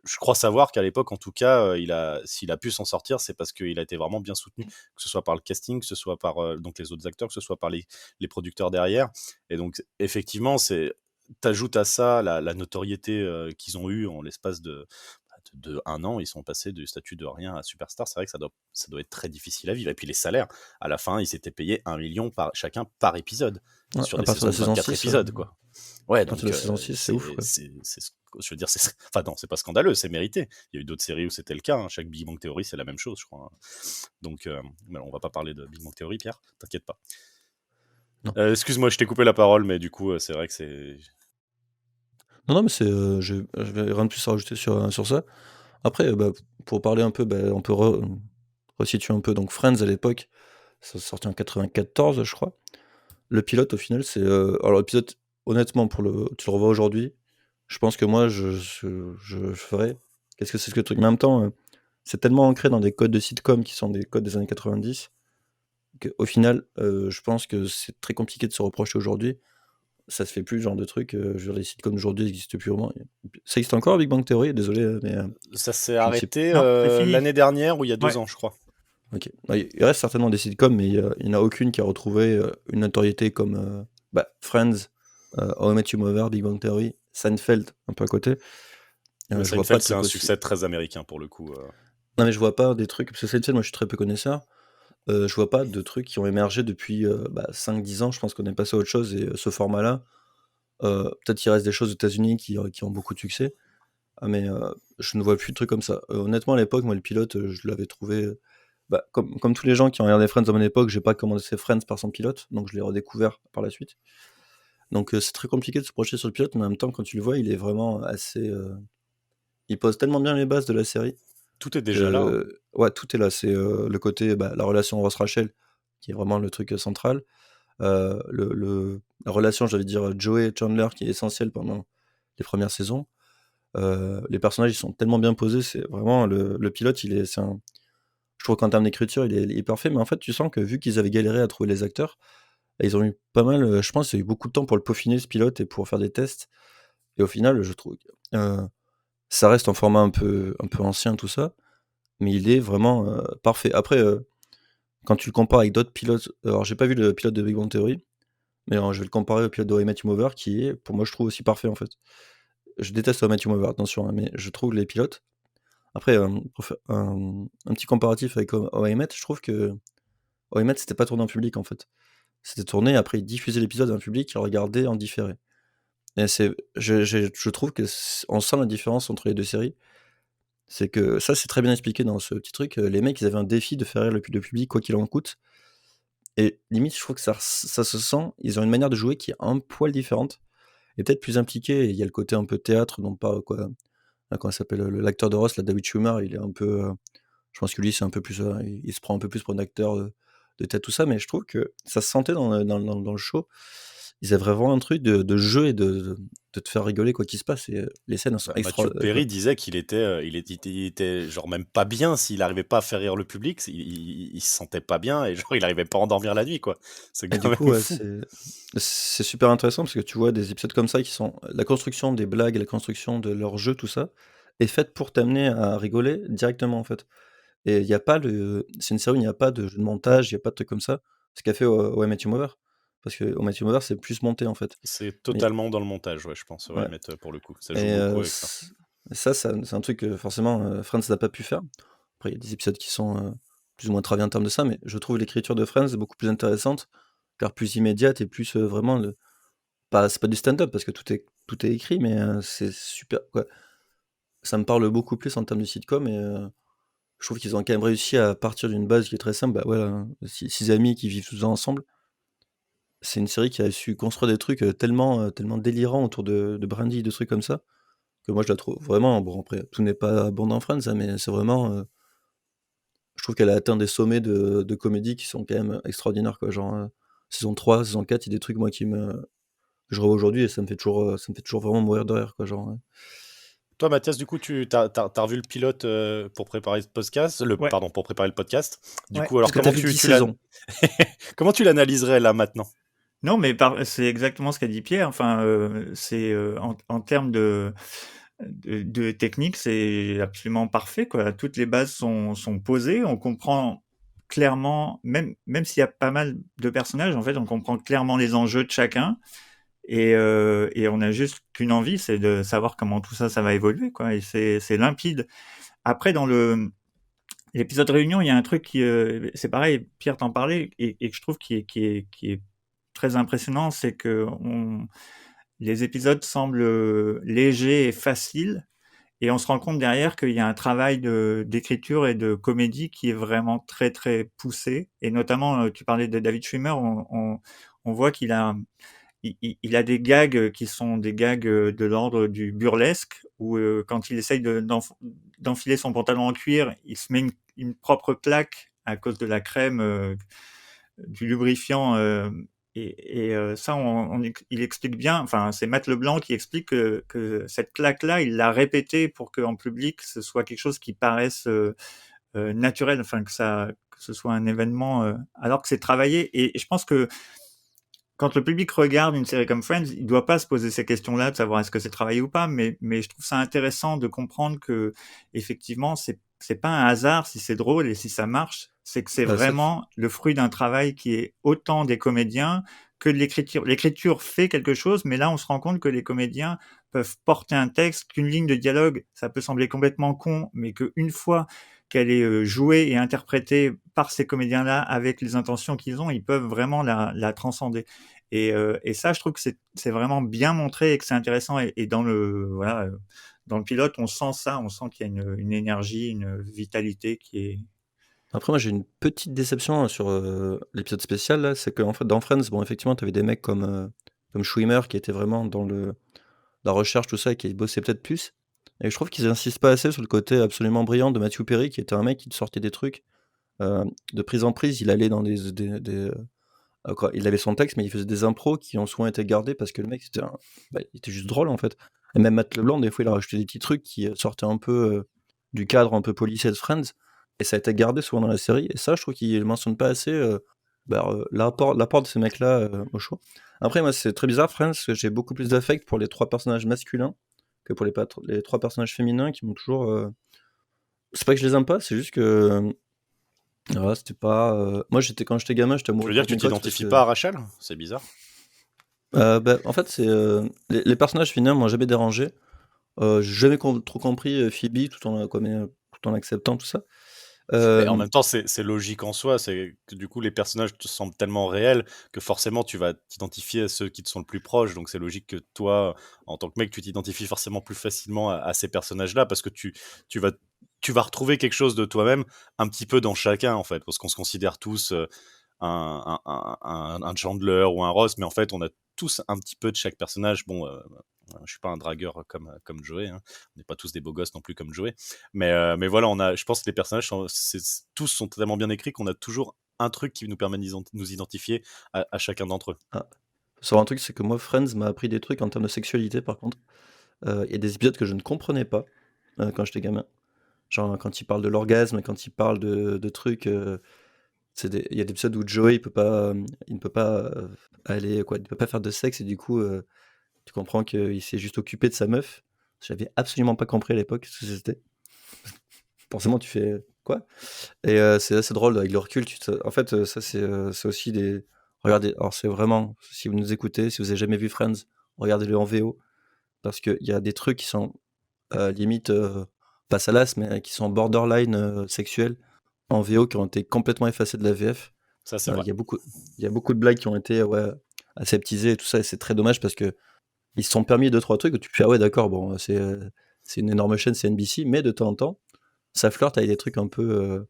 je crois savoir qu'à l'époque, en tout cas, s'il a pu s'en sortir, c'est parce qu'il a été vraiment bien soutenu, que ce soit par le casting, que ce soit par donc les autres acteurs, que ce soit par les producteurs derrière. Et donc, effectivement, t'ajoutes à ça la notoriété qu'ils ont eue en l'espace de un an. Ils sont passés du statut de rien à superstar. C'est vrai que ça doit être très difficile à vivre. Et puis les salaires, à la fin, ils s'étaient payés 1 million chacun par épisode, Ouais, sur à des partir de saisons la de saison 24 6, épisodes, quoi. Ouais, à partir donc de la saison 6, c'est ouf, quoi. je veux dire, enfin non, c'est pas scandaleux, c'est mérité. Il y a eu d'autres séries où c'était le cas, hein. Chaque Big Bang Theory, c'est la même chose, je crois, hein. Donc, mais on va pas parler de Big Bang Theory, Pierre, t'inquiète pas. Non. Excuse-moi, je t'ai coupé la parole, mais du coup, c'est vrai que c'est... Non, mais c'est, je vais rien de plus à rajouter sur ça. Après, pour parler un peu, on peut resituer un peu. Donc Friends, à l'époque, ça sorti en 94, je crois. Le pilote, au final, c'est, alors l'épisode, honnêtement, tu le revois aujourd'hui, je pense que moi, je ferais: «Qu'est-ce que c'est que ce truc?» Mais en même temps, c'est tellement ancré dans des codes de sitcom qui sont des codes des années 90, qu'au final, je pense que c'est très compliqué de se reprocher aujourd'hui. Ça se fait plus, ce genre de truc, je veux dire, les sitcoms d'aujourd'hui existent plus vraiment. Ça existe encore, Big Bang Theory? Désolé, mais Ça s'est je ne sais. arrêté Non, c'est fini. l'année dernière ou il y a 2 Ouais. ans, je crois. Ok. Il reste certainement des sitcoms, mais il n'y en a aucune qui a retrouvé une notoriété comme Friends, How I Met Your Mother, Big Bang Theory, Seinfeld, un peu à côté. Mais Je vois pas Seinfeld, de c'est trucs un aussi. succès très américain pour le coup. Non, mais je vois pas des trucs, parce que Seinfeld, moi je suis très peu connaisseur. Je vois pas de trucs qui ont émergé depuis 5-10 ans. Je pense qu'on est passé à autre chose et ce format-là, peut-être qu'il reste des choses aux États-Unis qui ont beaucoup de succès. Mais je ne vois plus de trucs comme ça. Honnêtement, à l'époque, moi, le pilote, je l'avais trouvé. Comme tous les gens qui ont regardé Friends à mon époque, j'ai pas commencé Friends par son pilote, donc je l'ai redécouvert par la suite. Donc c'est très compliqué de se projeter sur le pilote, mais en même temps, quand tu le vois, il est vraiment assez. Il pose tellement bien les bases de la série Tout est déjà là, hein. que ouais, tout est là. C'est le côté, la relation Ross-Rachel, qui est vraiment le truc central. La relation, j'allais dire, Joey et Chandler, qui est essentielle pendant les premières saisons. Les personnages, ils sont tellement bien posés, c'est vraiment le pilote, je trouve qu'en termes d'écriture, il est parfait, mais en fait, tu sens que vu qu'ils avaient galéré à trouver les acteurs, ils ont eu pas mal, je pense, il y a eu beaucoup de temps pour le peaufiner, ce pilote, et pour faire des tests. Et au final, je trouve que ça reste en format un peu ancien, tout ça, mais il est vraiment parfait. Après, quand tu le compares avec d'autres pilotes, alors j'ai pas vu le pilote de Big Bang Theory, mais je vais le comparer au pilote de How I Met Your Mother, qui est, pour moi, je trouve aussi parfait, en fait. Je déteste How I Met Your Mother, attention, hein, mais je trouve les pilotes. Après, pour faire un petit comparatif avec How I Met, je trouve que How I Met, c'était pas tourné en public, en fait. C'était tourné, après ils diffusaient l'épisode à un public qui le regardait en différé. Et je trouve on sent la différence entre les deux séries. C'est que ça, c'est très bien expliqué dans ce petit truc. Les mecs, ils avaient un défi de faire rire le public, quoi qu'il en coûte. Et limite, je trouve que ça se sent. Ils ont une manière de jouer qui est un poil différente et peut-être plus impliquée. Et il y a le côté un peu théâtre, non pas quoi. Comment il s'appelle l'acteur de Ross, là, David Schwimmer, il est un peu. Je pense que lui, c'est un peu plus. Il se prend un peu plus pour un acteur de tête, tout ça, mais je trouve que ça se sentait dans le show. Ils avaient vraiment un truc de jeu et de te faire rigoler quoi qu'il se passe. Et les scènes elles sont extra. Matthew Perry disait qu'il était, il était genre même pas bien s'il n'arrivait pas à faire rire le public, il se sentait pas bien et genre il n'arrivait pas à endormir la nuit quoi. C'est Et quand du même coup, ouais, fou. c'est super intéressant parce que tu vois des épisodes comme ça qui sont la construction des blagues, la construction de leur jeu, tout ça, est faite pour t'amener à rigoler directement en fait. Et il y a pas c'est une série où il n'y a pas de jeu de montage, il y a pas de trucs comme ça. Ce qu'a fait How I Met Your Mother. Parce que How I Met Your Mother, c'est plus monté en fait. C'est Mais totalement dans le montage, ouais, je pense, ouais, ouais. mais pour le coup, ça joue Et beaucoup avec ça. ça, c'est un truc que forcément Friends n'a pas pu faire. Après, il y a des épisodes qui sont plus ou moins travaillés en termes de ça, mais je trouve l'écriture de Friends beaucoup plus intéressante, car plus immédiate et plus vraiment c'est pas du stand-up parce que tout est écrit, mais c'est super. Quoi. Ça me parle beaucoup plus en termes de sitcom et je trouve qu'ils ont quand même réussi à partir d'une base qui est très simple. Bah voilà, six amis qui vivent tous ensemble. C'est une série qui a su construire des trucs tellement délirants autour de Brandy, de trucs comme ça, que moi je la trouve vraiment. Bon, après, tout n'est pas bon dans Friends, hein, mais c'est vraiment. Je trouve qu'elle a atteint des sommets de comédie qui sont quand même extraordinaires, quoi. Genre, saison 3, saison 4, il y a des trucs, moi, que je revois aujourd'hui et ça me fait toujours vraiment mourir de rire, quoi. Genre, Toi, Mathias, du coup, tu t'as revu le pilote pour préparer ce podcast, Ouais, pardon, pour préparer le podcast. Du ouais. coup, alors parce que t'as comment vu 10 tu l'as, saisons. comment tu l'analyserais là maintenant? Non, mais c'est exactement ce qu'a dit Pierre. Enfin, c'est en termes de technique, c'est absolument parfait, quoi. Toutes les bases sont posées. On comprend clairement, même s'il y a pas mal de personnages, en fait, on comprend clairement les enjeux de chacun. Et on a juste qu'une envie, c'est de savoir comment tout ça, ça va évoluer, quoi. Et c'est limpide. Après, dans l'épisode réunion, il y a un truc c'est pareil, Pierre t'en parlait, et que je trouve qui est très impressionnant, c'est que les épisodes semblent légers et faciles, et on se rend compte derrière qu'il y a un travail d'écriture et de comédie qui est vraiment très très poussé. Et notamment, tu parlais de David Schwimmer, on voit qu'il a des gags qui sont des gags de l'ordre du burlesque, où quand il essaye d'enfiler son pantalon en cuir, il se met une propre claque à cause de la crème, du lubrifiant. Et ça, il explique bien, enfin, c'est Matt Leblanc qui explique que cette claque-là, il l'a répétée pour qu'en public, ce soit quelque chose qui paraisse naturel, enfin, que ce soit un événement, alors que c'est travaillé. Et je pense que quand le public regarde une série comme Friends, il doit pas se poser ces questions-là de savoir est-ce que c'est travaillé ou pas, mais je trouve ça intéressant de comprendre que effectivement c'est pas un hasard si c'est drôle et si ça marche. C'est que c'est Bah, ça, vraiment le fruit d'un travail qui est autant des comédiens que de l'écriture. L'écriture fait quelque chose, mais là, on se rend compte que les comédiens peuvent porter un texte, qu'une ligne de dialogue, ça peut sembler complètement con, mais qu'une fois qu'elle est jouée et interprétée par ces comédiens-là avec les intentions qu'ils ont, ils peuvent vraiment la transcender. Et ça, je trouve que c'est vraiment bien montré et que c'est intéressant. Et dans dans le pilote, on sent ça, on sent qu'il y a une énergie, une vitalité qui est. Après, moi, j'ai une petite déception sur l'épisode spécial, là. C'est qu'en fait, dans Friends, bon, effectivement, t'avais des mecs comme Schwimmer qui étaient vraiment dans la recherche, tout ça, et qui bossaient peut-être plus. Et je trouve qu'ils insistent pas assez sur le côté absolument brillant de Matthew Perry, qui était un mec qui te sortait des trucs. De prise en prise, il allait dans quoi, il avait son texte, mais il faisait des impros qui ont souvent été gardés parce que le mec, il était juste drôle, en fait. Et même Matt LeBlanc, des fois, il a rajouté des petits trucs qui sortaient un peu du cadre un peu policier de Friends. Et ça a été gardé souvent dans la série. Et ça, je trouve qu'il ne mentionne pas assez l'apport de ces mecs-là au show. Après, moi, c'est très bizarre, Friends, parce que j'ai beaucoup plus d'affect pour les 3 personnages masculins que pour les 3 personnages féminins qui m'ont toujours. C'est pas que je les aime pas, c'est juste que. Voilà, c'était pas. Moi, quand j'étais gamin, j'étais Je amoureux veux de dire que tu Courtney Cox t'identifies pas à Rachel? C'est bizarre. En fait, c'est les personnages féminins m'ont jamais dérangé. J'ai jamais trop compris Phoebe tout en acceptant tout ça. Mais en Euh, même temps, c'est logique en soi. C'est que du coup, les personnages te semblent tellement réels que forcément, tu vas t'identifier à ceux qui te sont le plus proches. Donc, c'est logique que toi, en tant que mec, tu t'identifies forcément plus facilement à ces personnages-là parce que tu vas, tu vas retrouver quelque chose de toi-même un petit peu dans chacun, en fait. Parce qu'on se considère tous un Chandler ou un Ross, mais en fait, on a tous un petit peu de chaque personnage. Bon, je suis pas un dragueur comme Joey, hein. On n'est pas tous des beaux gosses non plus comme Joey. Mais voilà, je pense que les personnages, tous sont tellement bien écrits qu'on a toujours un truc qui nous permet de nous identifier à chacun d'entre eux. ah, sur un truc, c'est que moi, Friends m'a appris des trucs en termes de sexualité, par contre. Il y a des épisodes que je ne comprenais pas quand j'étais gamin. Genre, quand il parle de l'orgasme, quand il parle de trucs. Il y a des épisodes où Joey il ne peut pas aller, quoi, il ne peut pas faire de sexe, et du coup, tu comprends qu'il s'est juste occupé de sa meuf. J'avais absolument pas compris à l'époque ce que c'était. Forcément, tu fais quoi? Et c'est assez drôle avec le recul. En fait, ça, c'est aussi des. Regardez, alors c'est vraiment, si vous nous écoutez, si vous avez jamais vu Friends, regardez-le en VO, parce qu'il y a des trucs qui sont limite, pas salaces, mais qui sont borderline sexuels en VO qui ont été complètement effacés de la VF. Ça, c'est vrai. Il y a beaucoup de blagues qui ont été aseptisées et tout ça, et c'est très dommage parce que ils se sont permis 2-3 trucs où tu fais ah ouais, d'accord, bon, c'est une énorme chaîne, c'est NBC, mais de temps en temps, ça flirte avec des trucs un peu.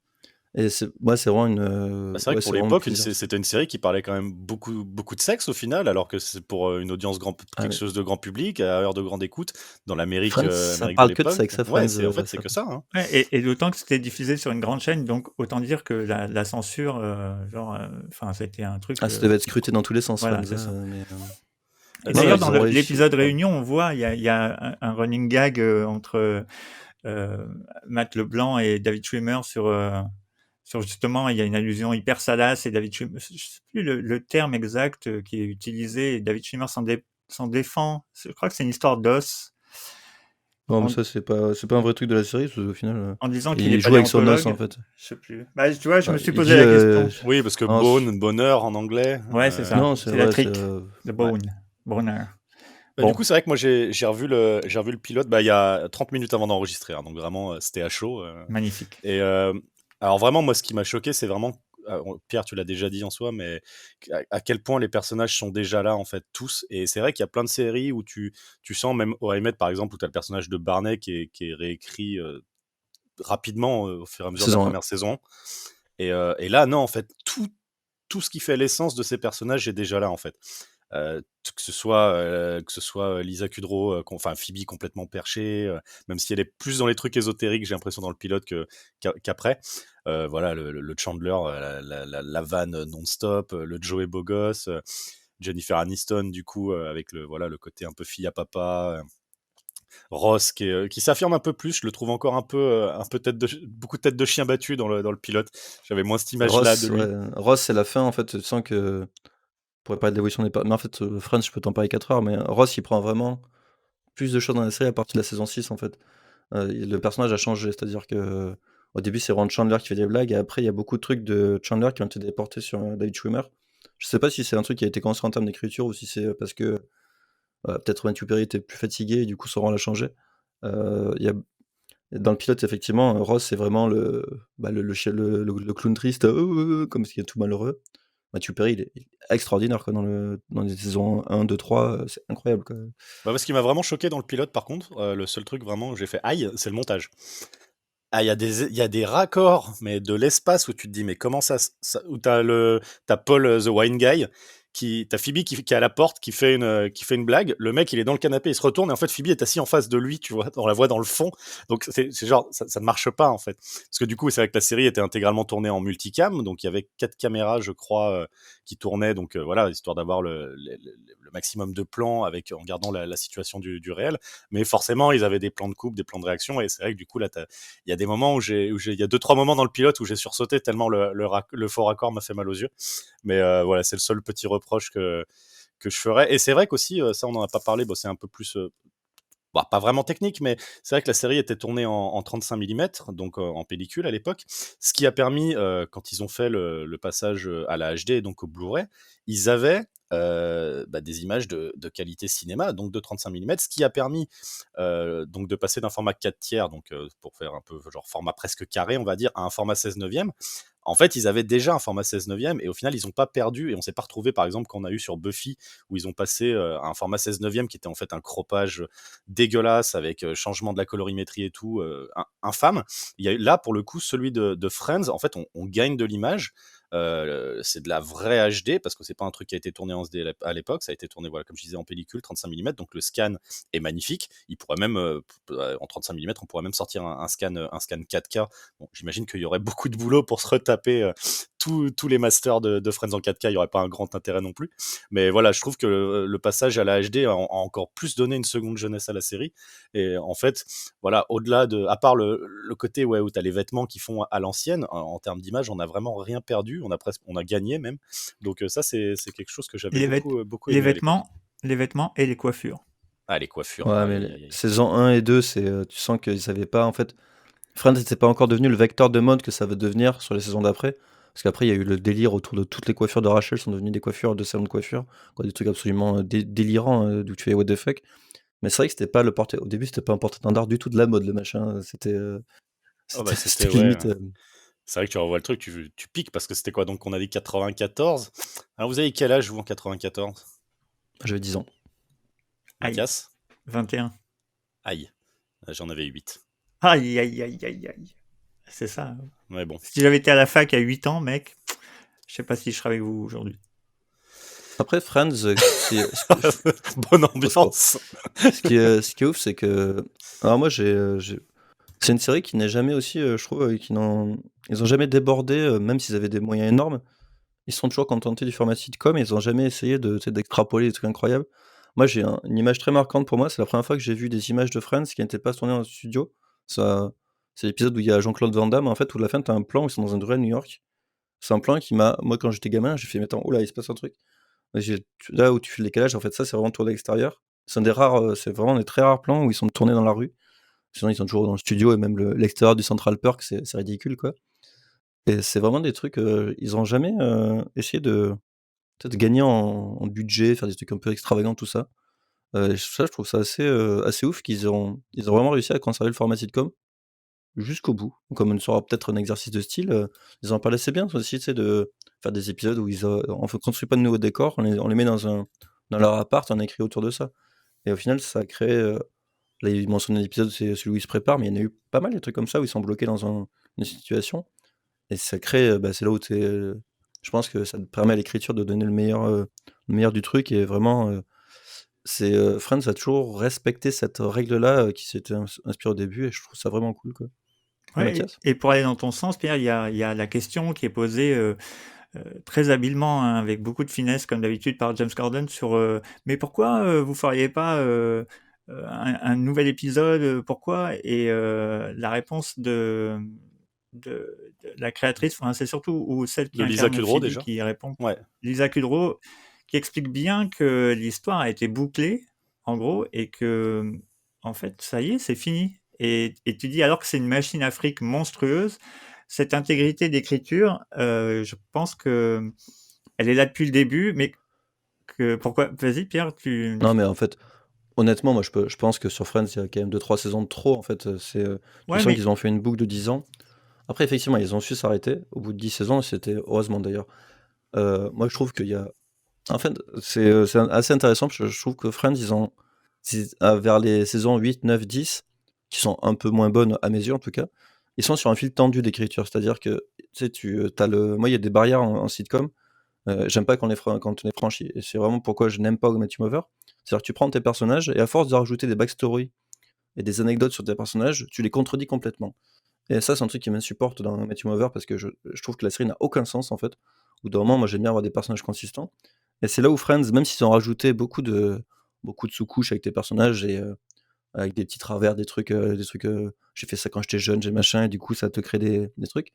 Et moi, c'est vraiment Bah, c'est vrai ouais, que pour c'est vraiment l'époque, plaisir. c'était une série qui parlait quand même beaucoup de sexe au final, alors que c'est pour une audience Ah, quelque mais chose de grand public, à heure de grande écoute, dans l'Amérique Friends, ça Amérique de parle que de l'époque. sexe, ça, Ouais, Friends. en fait, c'est que ça, hein. Ouais, et d'autant que c'était diffusé sur une grande chaîne, donc autant dire que la censure, enfin, c'était un truc. Ah, ça devait être scruté dans tous les sens, Voilà, Friends. c'est ça. Mais, Et non, d'ailleurs, ils dans ont réussi. l'épisode Réunion, on voit, il y a un running gag entre Matt LeBlanc et David Schwimmer sur justement, il y a une allusion hyper salace et David Schwimmer, je sais plus le terme exact qui est utilisé, et David Schwimmer s'en défend. Je crois que c'est une histoire d'os. Non, mais En, ça, c'est pas un vrai truc de la série, parce qu'au final, en disant qu'il il est joue avec son os, en paléontologue. fait. Je sais plus. Bah, tu vois, je me suis Il posé dit. la question. Oui, parce que Non, bonheur en anglais. Ouais, c'est ça. non, C'est la ouais, trick. The Ouais. bone. Boner. Bah, du Bon. coup, c'est vrai que moi, j'ai revu le pilote il y a 30 minutes avant d'enregistrer, hein, donc vraiment, c'était à chaud. Magnifique. Et alors vraiment, moi, ce qui m'a choqué, c'est vraiment, Pierre, tu l'as déjà dit en soi, mais à quel point les personnages sont déjà là, en fait, tous. Et c'est vrai qu'il y a plein de séries où tu sens, même au I Met, par exemple, où tu as le personnage de Barney qui est réécrit rapidement au fur et à mesure de la Saison 1. première saison. Et là, non, en fait, tout ce qui fait l'essence de ces personnages est déjà là, en fait. Que ce soit Lisa Kudrow, enfin Phoebe complètement perchée, même si elle est plus dans les trucs ésotériques, j'ai l'impression dans le pilote qu'après. Voilà, le Chandler, la vanne non-stop, le Joey beau gosse, Jennifer Aniston du coup avec le côté un peu fille à papa. Ross qui s'affirme un peu plus, je le trouve encore un peu beaucoup de tête de chien battu dans le pilote. J'avais moins cette image-là de lui. Ross, c'est la fin, en fait, tu sens que. Je pourrais pas de l'évolution des mais en fait, Friends, je peux t'en parler 4 heures, mais Ross, il prend vraiment plus de choses dans la série à partir de la saison 6, en fait. Le personnage a changé, c'est-à-dire que Au début, c'est vraiment Chandler qui fait des blagues, et après, il y a beaucoup de trucs de Chandler qui ont été déportés sur David Schwimmer. Je sais pas si c'est un truc qui a été construit en termes d'écriture ou si c'est parce que peut-être Matthew Perry était plus fatigué et du coup son rôle a changé. Il y a Dans le pilote, effectivement, Ross, c'est vraiment le clown triste, comme s'il est tout malheureux. Matthew Perry, il est extraordinaire quoi, dans les saisons 1, 2, 3, c'est incroyable. Quoi. Bah, ce qui m'a vraiment choqué dans le pilote, par contre, le seul truc vraiment où j'ai fait aïe, c'est le montage. Ah, il y a des raccords, mais de l'espace où tu te dis, mais comment où t'as Paul, the Wine Guy, t'as Phoebe qui est à la porte, qui fait une blague. Le mec, il est dans le canapé, il se retourne, et en fait, Phoebe est assis en face de lui, tu vois, on la voit dans le fond. Donc, c'est genre, ça ne marche pas, en fait. Parce que du coup, c'est vrai que la série était intégralement tournée en multicam, donc il y avait 4 caméras, je crois, qui tournaient, donc voilà, histoire d'avoir le maximum de plans en gardant la situation du réel. Mais forcément, ils avaient des plans de coupe, des plans de réaction, et c'est vrai que du coup, là, il y a des moments il y a 2-3 moments dans le pilote où j'ai sursauté tellement le faux raccord m'a fait mal aux yeux. Mais voilà, c'est le seul petit reproche que je ferais. Et c'est vrai qu'aussi, ça on en a pas parlé, c'est un peu plus, pas vraiment technique, mais c'est vrai que la série était tournée en 35 mm, donc en pellicule à l'époque, ce qui a permis, quand ils ont fait le passage à la HD, donc au Blu-ray, ils avaient des images de qualité cinéma, donc de 35 mm, ce qui a permis donc de passer d'un format 4 tiers, donc pour faire un peu genre format presque carré, on va dire, à un format 16 neuvième. En fait, ils avaient déjà un format 16 neuvième et au final, ils n'ont pas perdu et on s'est pas retrouvé, par exemple, qu'on a eu sur Buffy, où ils ont passé à un format 16 neuvième qui était en fait un croppage dégueulasse avec changement de la colorimétrie et tout, infâme. Là, pour le coup, celui de Friends, en fait, on gagne de l'image. C'est de la vraie HD parce que c'est pas un truc qui a été tourné en SD à l'époque, ça a été tourné, voilà, comme je disais, en pellicule 35 mm, donc le scan est magnifique. Il pourrait même en 35 mm, on pourrait même sortir un scan 4K. Bon, j'imagine qu'il y aurait beaucoup de boulot pour se retaper tous les masters de Friends en 4K, il n'y aurait pas un grand intérêt non plus. Mais voilà, je trouve que le passage à la HD a encore plus donné une seconde jeunesse à la série. Et en fait, voilà, au-delà à part le côté où tu as les vêtements qui font à l'ancienne, en termes d'image, on n'a vraiment rien perdu, on a gagné même. Donc ça, c'est quelque chose que j'avais beaucoup les aimé à l'époque. vêtements et les coiffures. Ah, les coiffures. Ouais, mais saison 1 et 2, tu sens qu'ils savaient pas, en fait. Friends n'était pas encore devenu le vecteur de mode que ça va devenir sur les saisons d'après. Parce qu'après, il y a eu le délire autour de toutes les coiffures de Rachel sont devenues des coiffures de salon de coiffure. Quoi, des trucs absolument délirants, d'où tu fais what the fuck. Mais c'est vrai que c'était pas au début, c'était pas un porte-étendard du tout de la mode, le machin. C'était c'était ouais. limite. C'est vrai que tu revois le truc, tu piques parce que c'était quoi? Donc on a dit 94. Alors vous avez quel âge vous en 94? J'avais 10 ans. Aïe. Mathias? 21. Aïe, j'en avais 8. Aïe, aïe, aïe, aïe, aïe. C'est ça. Hein. Ouais, bon. Si j'avais été à la fac à 8 ans, mec, je sais pas si je serais avec vous aujourd'hui. Après, Friends, bonne ambiance. Ce qui est ouf, c'est que. Alors, moi, c'est une série qui n'est jamais aussi, je trouve, ils ont jamais débordé, même s'ils avaient des moyens énormes. Ils sont toujours contentés du format sitcom et ils ont jamais essayé d'extrapoler des trucs incroyables. Moi, j'ai une image très marquante pour moi. C'est la première fois que j'ai vu des images de Friends qui n'étaient pas tournées en studio. C'est l'épisode où il y a Jean-Claude Van Damme. En fait, où à la fin, tu as un plan où ils sont dans une rue à New York. C'est un plan qui m'a. Moi, quand j'étais gamin, j'ai fait, mais attends, oula, il se passe un truc. Là où tu fais le décalage, en fait, ça, c'est vraiment tourné à l'extérieur. C'est un des rares, c'est vraiment des très rares plans où ils sont tournés dans la rue. Sinon, ils sont toujours dans le studio et même l'extérieur du Central Park, c'est ridicule, quoi. Et c'est vraiment des trucs, ils ont jamais essayé de peut-être gagner en budget, faire des trucs un peu extravagants, tout ça. Ça, je trouve ça assez ouf ils ont vraiment réussi à conserver le format sitcom jusqu'au bout. Comme une sera peut-être un exercice de style, ils en parlaient assez bien aussi, tu sais, de faire des épisodes où on ne construit pas de nouveaux décors, on les met dans leur appart, on écrit autour de ça. Et au final, ça crée. Là, il mentionne un épisode, c'est celui où ils se préparent, mais il y en a eu pas mal des trucs comme ça où ils sont bloqués dans une situation. Et ça crée, c'est là où je pense que ça te permet à l'écriture de donner le meilleur du truc. Et vraiment, Friends a toujours respecté cette règle-là qui s'était inspirée au début, et je trouve ça vraiment cool, quoi. Ouais, Mathias? et pour aller dans ton sens, Pierre, il y a la question qui est posée très habilement, hein, avec beaucoup de finesse, comme d'habitude, par James Corden sur mais pourquoi vous feriez pas un nouvel épisode, pourquoi? Et la réponse de la créatrice, enfin, c'est surtout ou celle qui De Lisa incarne Kudrow, Phoebe déjà. qui répond, Ouais. Lisa Kudrow, qui explique bien que l'histoire a été bouclée, en gros, et que en fait, ça y est, c'est fini. et tu dis alors que c'est une machine à fric monstrueuse, cette intégrité d'écriture, je pense que elle est là depuis le début, mais pourquoi? Vas-y Pierre, tu. Non, mais en fait, honnêtement, moi, je pense que sur Friends, il y a quand même 2-3 saisons de trop. En fait, j'ai Ouais, l'impression mais qu'ils ont fait une boucle de 10 ans. Après, effectivement, ils ont su s'arrêter au bout de 10 saisons, et c'était heureusement d'ailleurs. Moi, je trouve qu'il y a. En fait, c'est assez intéressant parce que je trouve que Friends, vers les saisons 8, 9, 10, qui sont un peu moins bonnes à mes yeux en tout cas, ils sont sur un fil tendu d'écriture. C'est-à-dire que, tu sais, moi, il y a des barrières en sitcom. J'aime pas quand on les franchit. Et c'est vraiment pourquoi je n'aime pas How I Met Your Mother. C'est-à-dire que tu prends tes personnages et à force de rajouter des backstories et des anecdotes sur tes personnages, tu les contredis complètement. Et ça, c'est un truc qui m'insupporte dans How I Met Your Mother parce que je trouve que la série n'a aucun sens en fait. Au bout d'un moment, moi j'aime bien avoir des personnages consistants. Et c'est là où Friends, même s'ils ont rajouté beaucoup de sous-couches avec tes personnages et avec des petits travers, j'ai fait ça quand j'étais jeune, j'ai machin, et du coup ça te crée des trucs.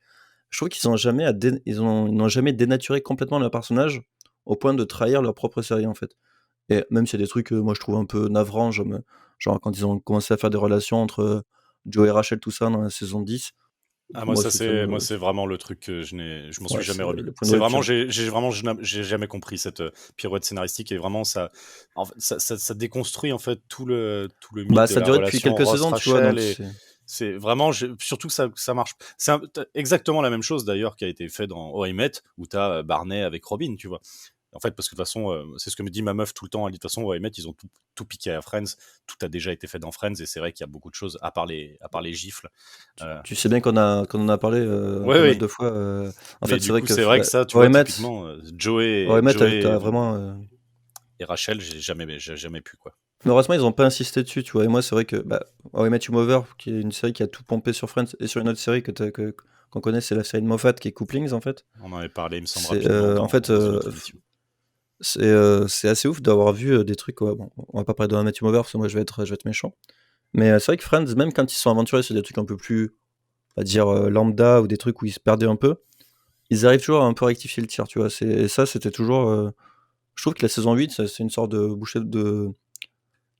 Je trouve ils n'ont jamais dénaturé complètement leur personnage au point de trahir leur propre série en fait. Et même s'il y a des trucs, moi je trouve un peu navrants, genre quand ils ont commencé à faire des relations entre Joe et Rachel, tout ça, dans la saison 10, Ah, moi moi, c'est vraiment le truc que je m'en suis ouais, jamais c'est remis. le point de C'est vraiment, rupture. j'ai jamais compris cette pirouette scénaristique et vraiment, en fait, ça déconstruit en fait tout le mythe Bah de ça la durait depuis relation quelques saisons, tu vois, Ross-Rachel donc et c'est vraiment, surtout que ça marche. Exactement la même chose d'ailleurs qui a été fait dans How I Met où t'as Barney avec Robin, tu vois. En fait, parce que de toute façon, c'est ce que me dit ma meuf tout le temps. Elle dit de toute façon, How I Met, ils ont tout piqué à Friends. Tout a déjà été fait dans Friends et c'est vrai qu'il y a beaucoup de choses à part les gifles. Euh, tu sais bien qu'on en a parlé Ouais, pas mal oui. de fois. En Mais fait, du c'est vrai coup, que c'est vrai que ça, tu How I vois, Met, typiquement, t'as vraiment. Et Rachel, j'ai jamais pu, quoi. Mais heureusement, ils ont pas insisté dessus, tu vois. Et moi, c'est vrai que How I Met Your Mother, qui est une série qui a tout pompé sur Friends et sur une autre série qu'on connaît, c'est la série de Moffat qui est Couplings en fait. On en avait parlé, il me semble, C'est rapidement en fait dans une autre émission. c'est assez ouf d'avoir vu des trucs. Ouais, bon, on va pas parler de How I Met Your Mother parce que moi, je vais être méchant. Mais c'est vrai que Friends, même quand ils sont aventurés sur des trucs un peu plus, on va dire lambda ou des trucs où ils se perdaient un peu, ils arrivent toujours à un peu rectifier le tir, tu vois. Et ça, c'était toujours. Je trouve que la saison 8, c'est une sorte de bouchée de.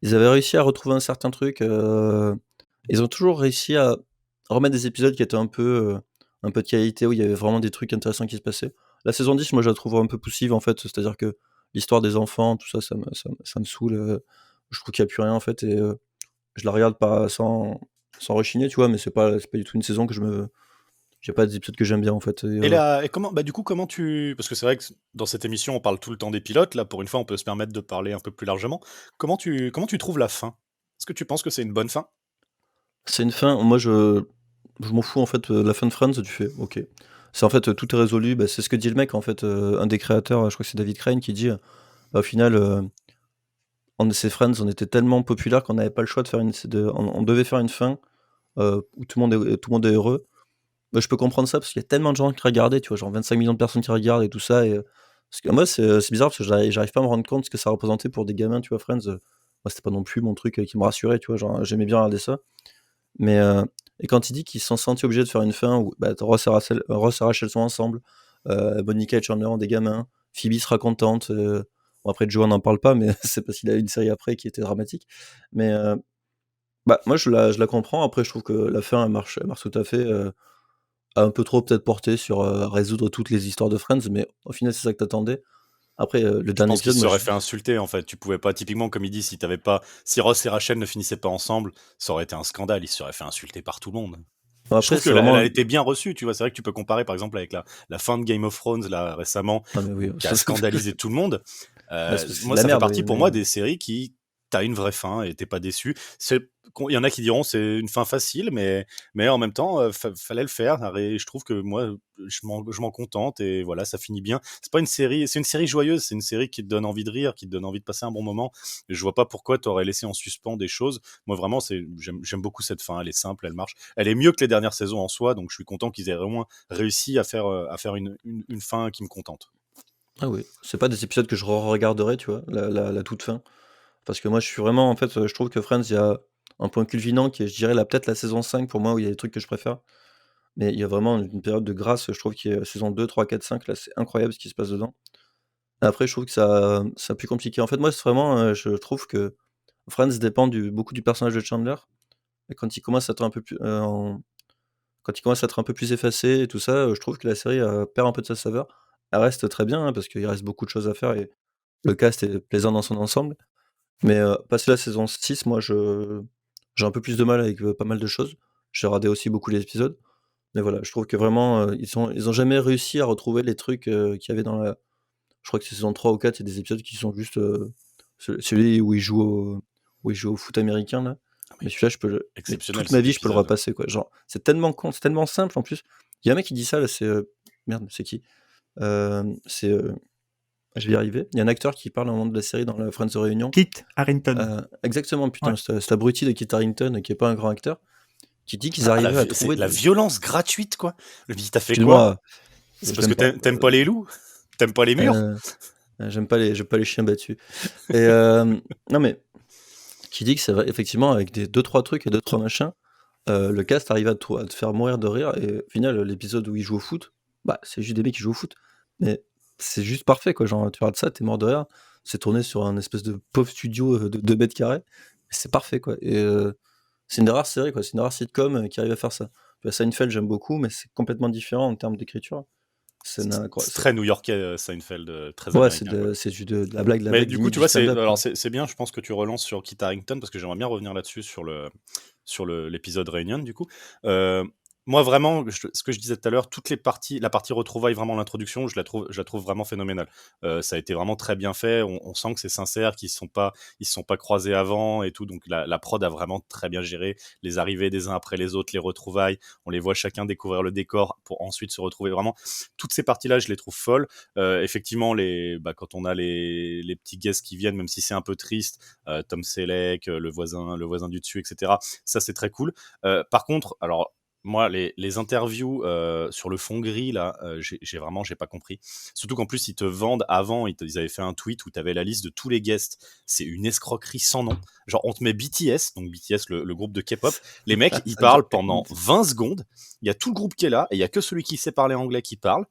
Ils avaient réussi à retrouver un certain truc. Ils ont toujours réussi à remettre des épisodes qui étaient un peu de qualité, où il y avait vraiment des trucs intéressants qui se passaient. La saison 10, moi, je la trouve un peu poussive, en fait. C'est-à-dire que l'histoire des enfants, tout ça, ça me saoule. Je trouve qu'il n'y a plus rien, en fait. Et je la regarde pas sans rechigner, tu vois, mais c'est pas du tout une saison que je me. J'ai pas des épisodes que j'aime bien, en fait. Et comment, du coup, parce que c'est vrai que dans cette émission, on parle tout le temps des pilotes. Là, pour une fois, on peut se permettre de parler un peu plus largement. Comment tu trouves la fin? Est-ce que tu penses que c'est une bonne fin? C'est une fin, moi, je m'en fous, en fait, de la fin de Friends, tu fais OK. C'est en fait, tout est résolu, c'est ce que dit le mec, en fait, un des créateurs, je crois que c'est David Crane, qui dit, au final, c'est Friends, on était tellement populaire qu'on n'avait pas le choix de faire on devait faire une fin, où tout le monde est heureux. Bah, je peux comprendre ça parce qu'il y a tellement de gens qui regardaient, tu vois? Genre 25 millions de personnes qui regardent et tout ça, et parce que moi, c'est bizarre parce que j'arrive pas à me rendre compte ce que ça représentait pour des gamins, tu vois? Friends, moi, c'était pas non plus mon truc, qui me rassurait, tu vois? Genre, j'aimais bien regarder ça. Mais et quand il dit qu'ils se sont sentis obligés de faire une fin où Ross et Rachel sont ensemble, Monica et Chandler ont des gamins, Phoebe sera contente, bon après Joe on n'en parle pas, mais c'est parce qu'il a eu une série après qui était dramatique. Mais moi je la comprends. Après je trouve que la fin elle marche tout à fait, a un peu trop peut-être porté sur, résoudre toutes les histoires de Friends, mais au final c'est ça que t'attendais. Après, le Je dernier pense qu'il épisode, se moi serait je fait insulter, en fait. Tu pouvais pas, typiquement, comme il dit, si Ross et Rachel ne finissaient pas ensemble, ça aurait été un scandale. Il se serait fait insulter par tout le monde. Je après trouve que c'est elle vraiment a été bien reçue, tu vois. C'est vrai que tu peux comparer, par exemple, avec la fin de Game of Thrones, là, récemment, non mais oui, qui a scandalisé tout le monde. c'est de Moi, la ça fait merde, partie, oui, pour mais moi, des séries qui, t'as une vraie fin et t'es pas déçu. Il y en a qui diront c'est une fin facile, mais en même temps, fallait le faire. Et je trouve que moi, je m'en contente et voilà, ça finit bien. C'est pas une série, c'est une série joyeuse, c'est une série qui te donne envie de rire, qui te donne envie de passer un bon moment. Et je vois pas pourquoi t'aurais laissé en suspens des choses. Moi, vraiment, j'aime beaucoup cette fin. Elle est simple, elle marche. Elle est mieux que les dernières saisons en soi, donc je suis content qu'ils aient vraiment réussi à faire une fin qui me contente. ah oui, c'est pas des épisodes que je regarderai, tu vois? La toute fin. Parce que moi, je suis vraiment en fait, je trouve que Friends, il y a un point culminant qui est, je dirais, peut-être la saison 5 pour moi, où il y a des trucs que je préfère. Mais il y a vraiment une période de grâce, je trouve, qui est saison 2, 3, 4, 5. Là, c'est incroyable ce qui se passe dedans. Après, je trouve que ça c'est plus compliqué. En fait, moi, c'est vraiment, je trouve que Friends dépend beaucoup du personnage de Chandler. Et quand il commence à être un peu plus, quand il commence à être un peu plus effacé et tout ça, je trouve que la série, perd un peu de sa saveur. Elle reste très bien, hein, parce qu'il reste beaucoup de choses à faire et le cast est plaisant dans son ensemble. Mais, passé la saison 6, moi j'ai un peu plus de mal avec, pas mal de choses. J'ai radé aussi beaucoup les épisodes. Mais voilà, je trouve que vraiment, ils ont jamais réussi à retrouver les trucs, qu'il y avait dans la je crois que c'est saison 3 ou 4, il y a des épisodes qui sont juste, celui où il joue au foot américain là. Ah, Mais celui-là, mais exceptionnel toute ma cet vie, je peux le épisode. repasser quoi. Genre, c'est tellement con, c'est tellement simple en plus. Il y a un mec qui dit ça là, c'est, merde, c'est qui? C'est, je vais y arriver. Il y a un acteur qui parle à un moment de la série dans la Friends Réunion. Kit Harington. Exactement, putain, Ouais. cet abruti de Kit Harington, qui est pas un grand acteur, qui dit qu'ils Ah, arrivaient à c'est trouver la des violence gratuite, quoi. Je me dis, t'as fait quoi? excuse-moi, C'est je parce que l'aime pas, t'aimes pas les loups? T'aimes pas les murs? j'aime pas les chiens battus et non mais qui dit que c'est vrai, effectivement, avec des 2-3 trucs et 2-3 machins, le cast arrive à te faire mourir de rire et au final, l'épisode où ils jouent au foot, bah, c'est juste des mecs qui jouent au foot. Mais c'est juste parfait, quoi. Genre, tu regardes ça, tu es mort de rire. C'est tourné sur un espèce de pauvre studio, de 2 mètres carrés. C'est parfait, quoi et c'est une des rares séries, quoi. C'est une rare sitcom, qui arrive à faire ça. Tu vois, Seinfeld, j'aime beaucoup, mais c'est complètement différent en termes d'écriture. C'est n'a quoi C'est c'est très new-yorkais, Seinfeld, très ouais, américain, quoi. c'est juste de la Mais blague, du coup, limite tu du vois, stand-up, quoi. c'est bien, je pense que tu relances sur Kit Harington parce que j'aimerais bien revenir là-dessus sur l'épisode Réunion, du coup. Euh, Moi, vraiment, ce que je disais tout à l'heure, la partie retrouvailles, vraiment l'introduction, je la trouve vraiment phénoménale. Ça a été vraiment très bien fait. On sent que c'est sincère, ils se sont pas croisés avant et tout. Donc la prod a vraiment très bien géré les arrivées des uns après les autres, les retrouvailles. On les voit chacun découvrir le décor pour ensuite se retrouver. Vraiment, toutes ces parties-là, je les trouve folles. Effectivement, quand on a les petits guests qui viennent, même si c'est un peu triste, Tom Selleck, le voisin du dessus, etc. Ça, c'est très cool. Par contre, alors moi, les interviews sur le fond gris, là, j'ai pas compris. Surtout qu'en plus, ils te vendent avant, ils avaient fait un tweet où tu avais la liste de tous les guests. C'est une escroquerie sans nom. Genre, on te met BTS, donc BTS, le groupe de K-pop. Les mecs, ils Ça dure parlent 4 pendant minutes. 20 secondes. Il y a tout le groupe qui est là et il y a que celui qui sait parler anglais qui parle.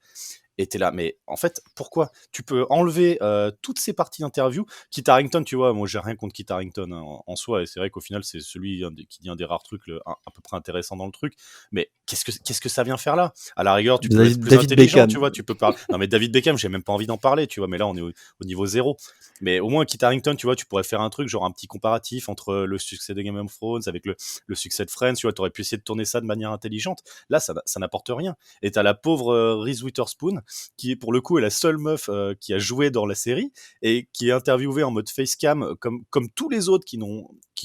Et t'es là, mais en fait, pourquoi? Tu peux enlever toutes ces parties d'interview. Kit Harington, tu vois, moi j'ai rien contre Kit Harington, hein, en soi, et c'est vrai qu'au final, c'est celui qui dit un des rares trucs à peu près intéressants dans le truc. Mais qu'est-ce que ça vient faire là? À la rigueur, tu peux être plus David intelligent, Beckham. tu vois, tu peux parler. Non, mais David Beckham, j'ai même pas envie d'en parler, tu vois, mais là, on est au niveau zéro. Mais au moins, Kit Harington, tu vois, tu pourrais faire un truc, genre un petit comparatif entre le succès de Game of Thrones avec le succès de Friends, tu vois, t'aurais pu essayer de tourner ça de manière intelligente. Là, ça n'apporte rien. Et t'as la pauvre Reese Witherspoon, qui est pour le coup est la seule meuf qui a joué dans la série et qui est interviewée en mode facecam comme tous les autres qui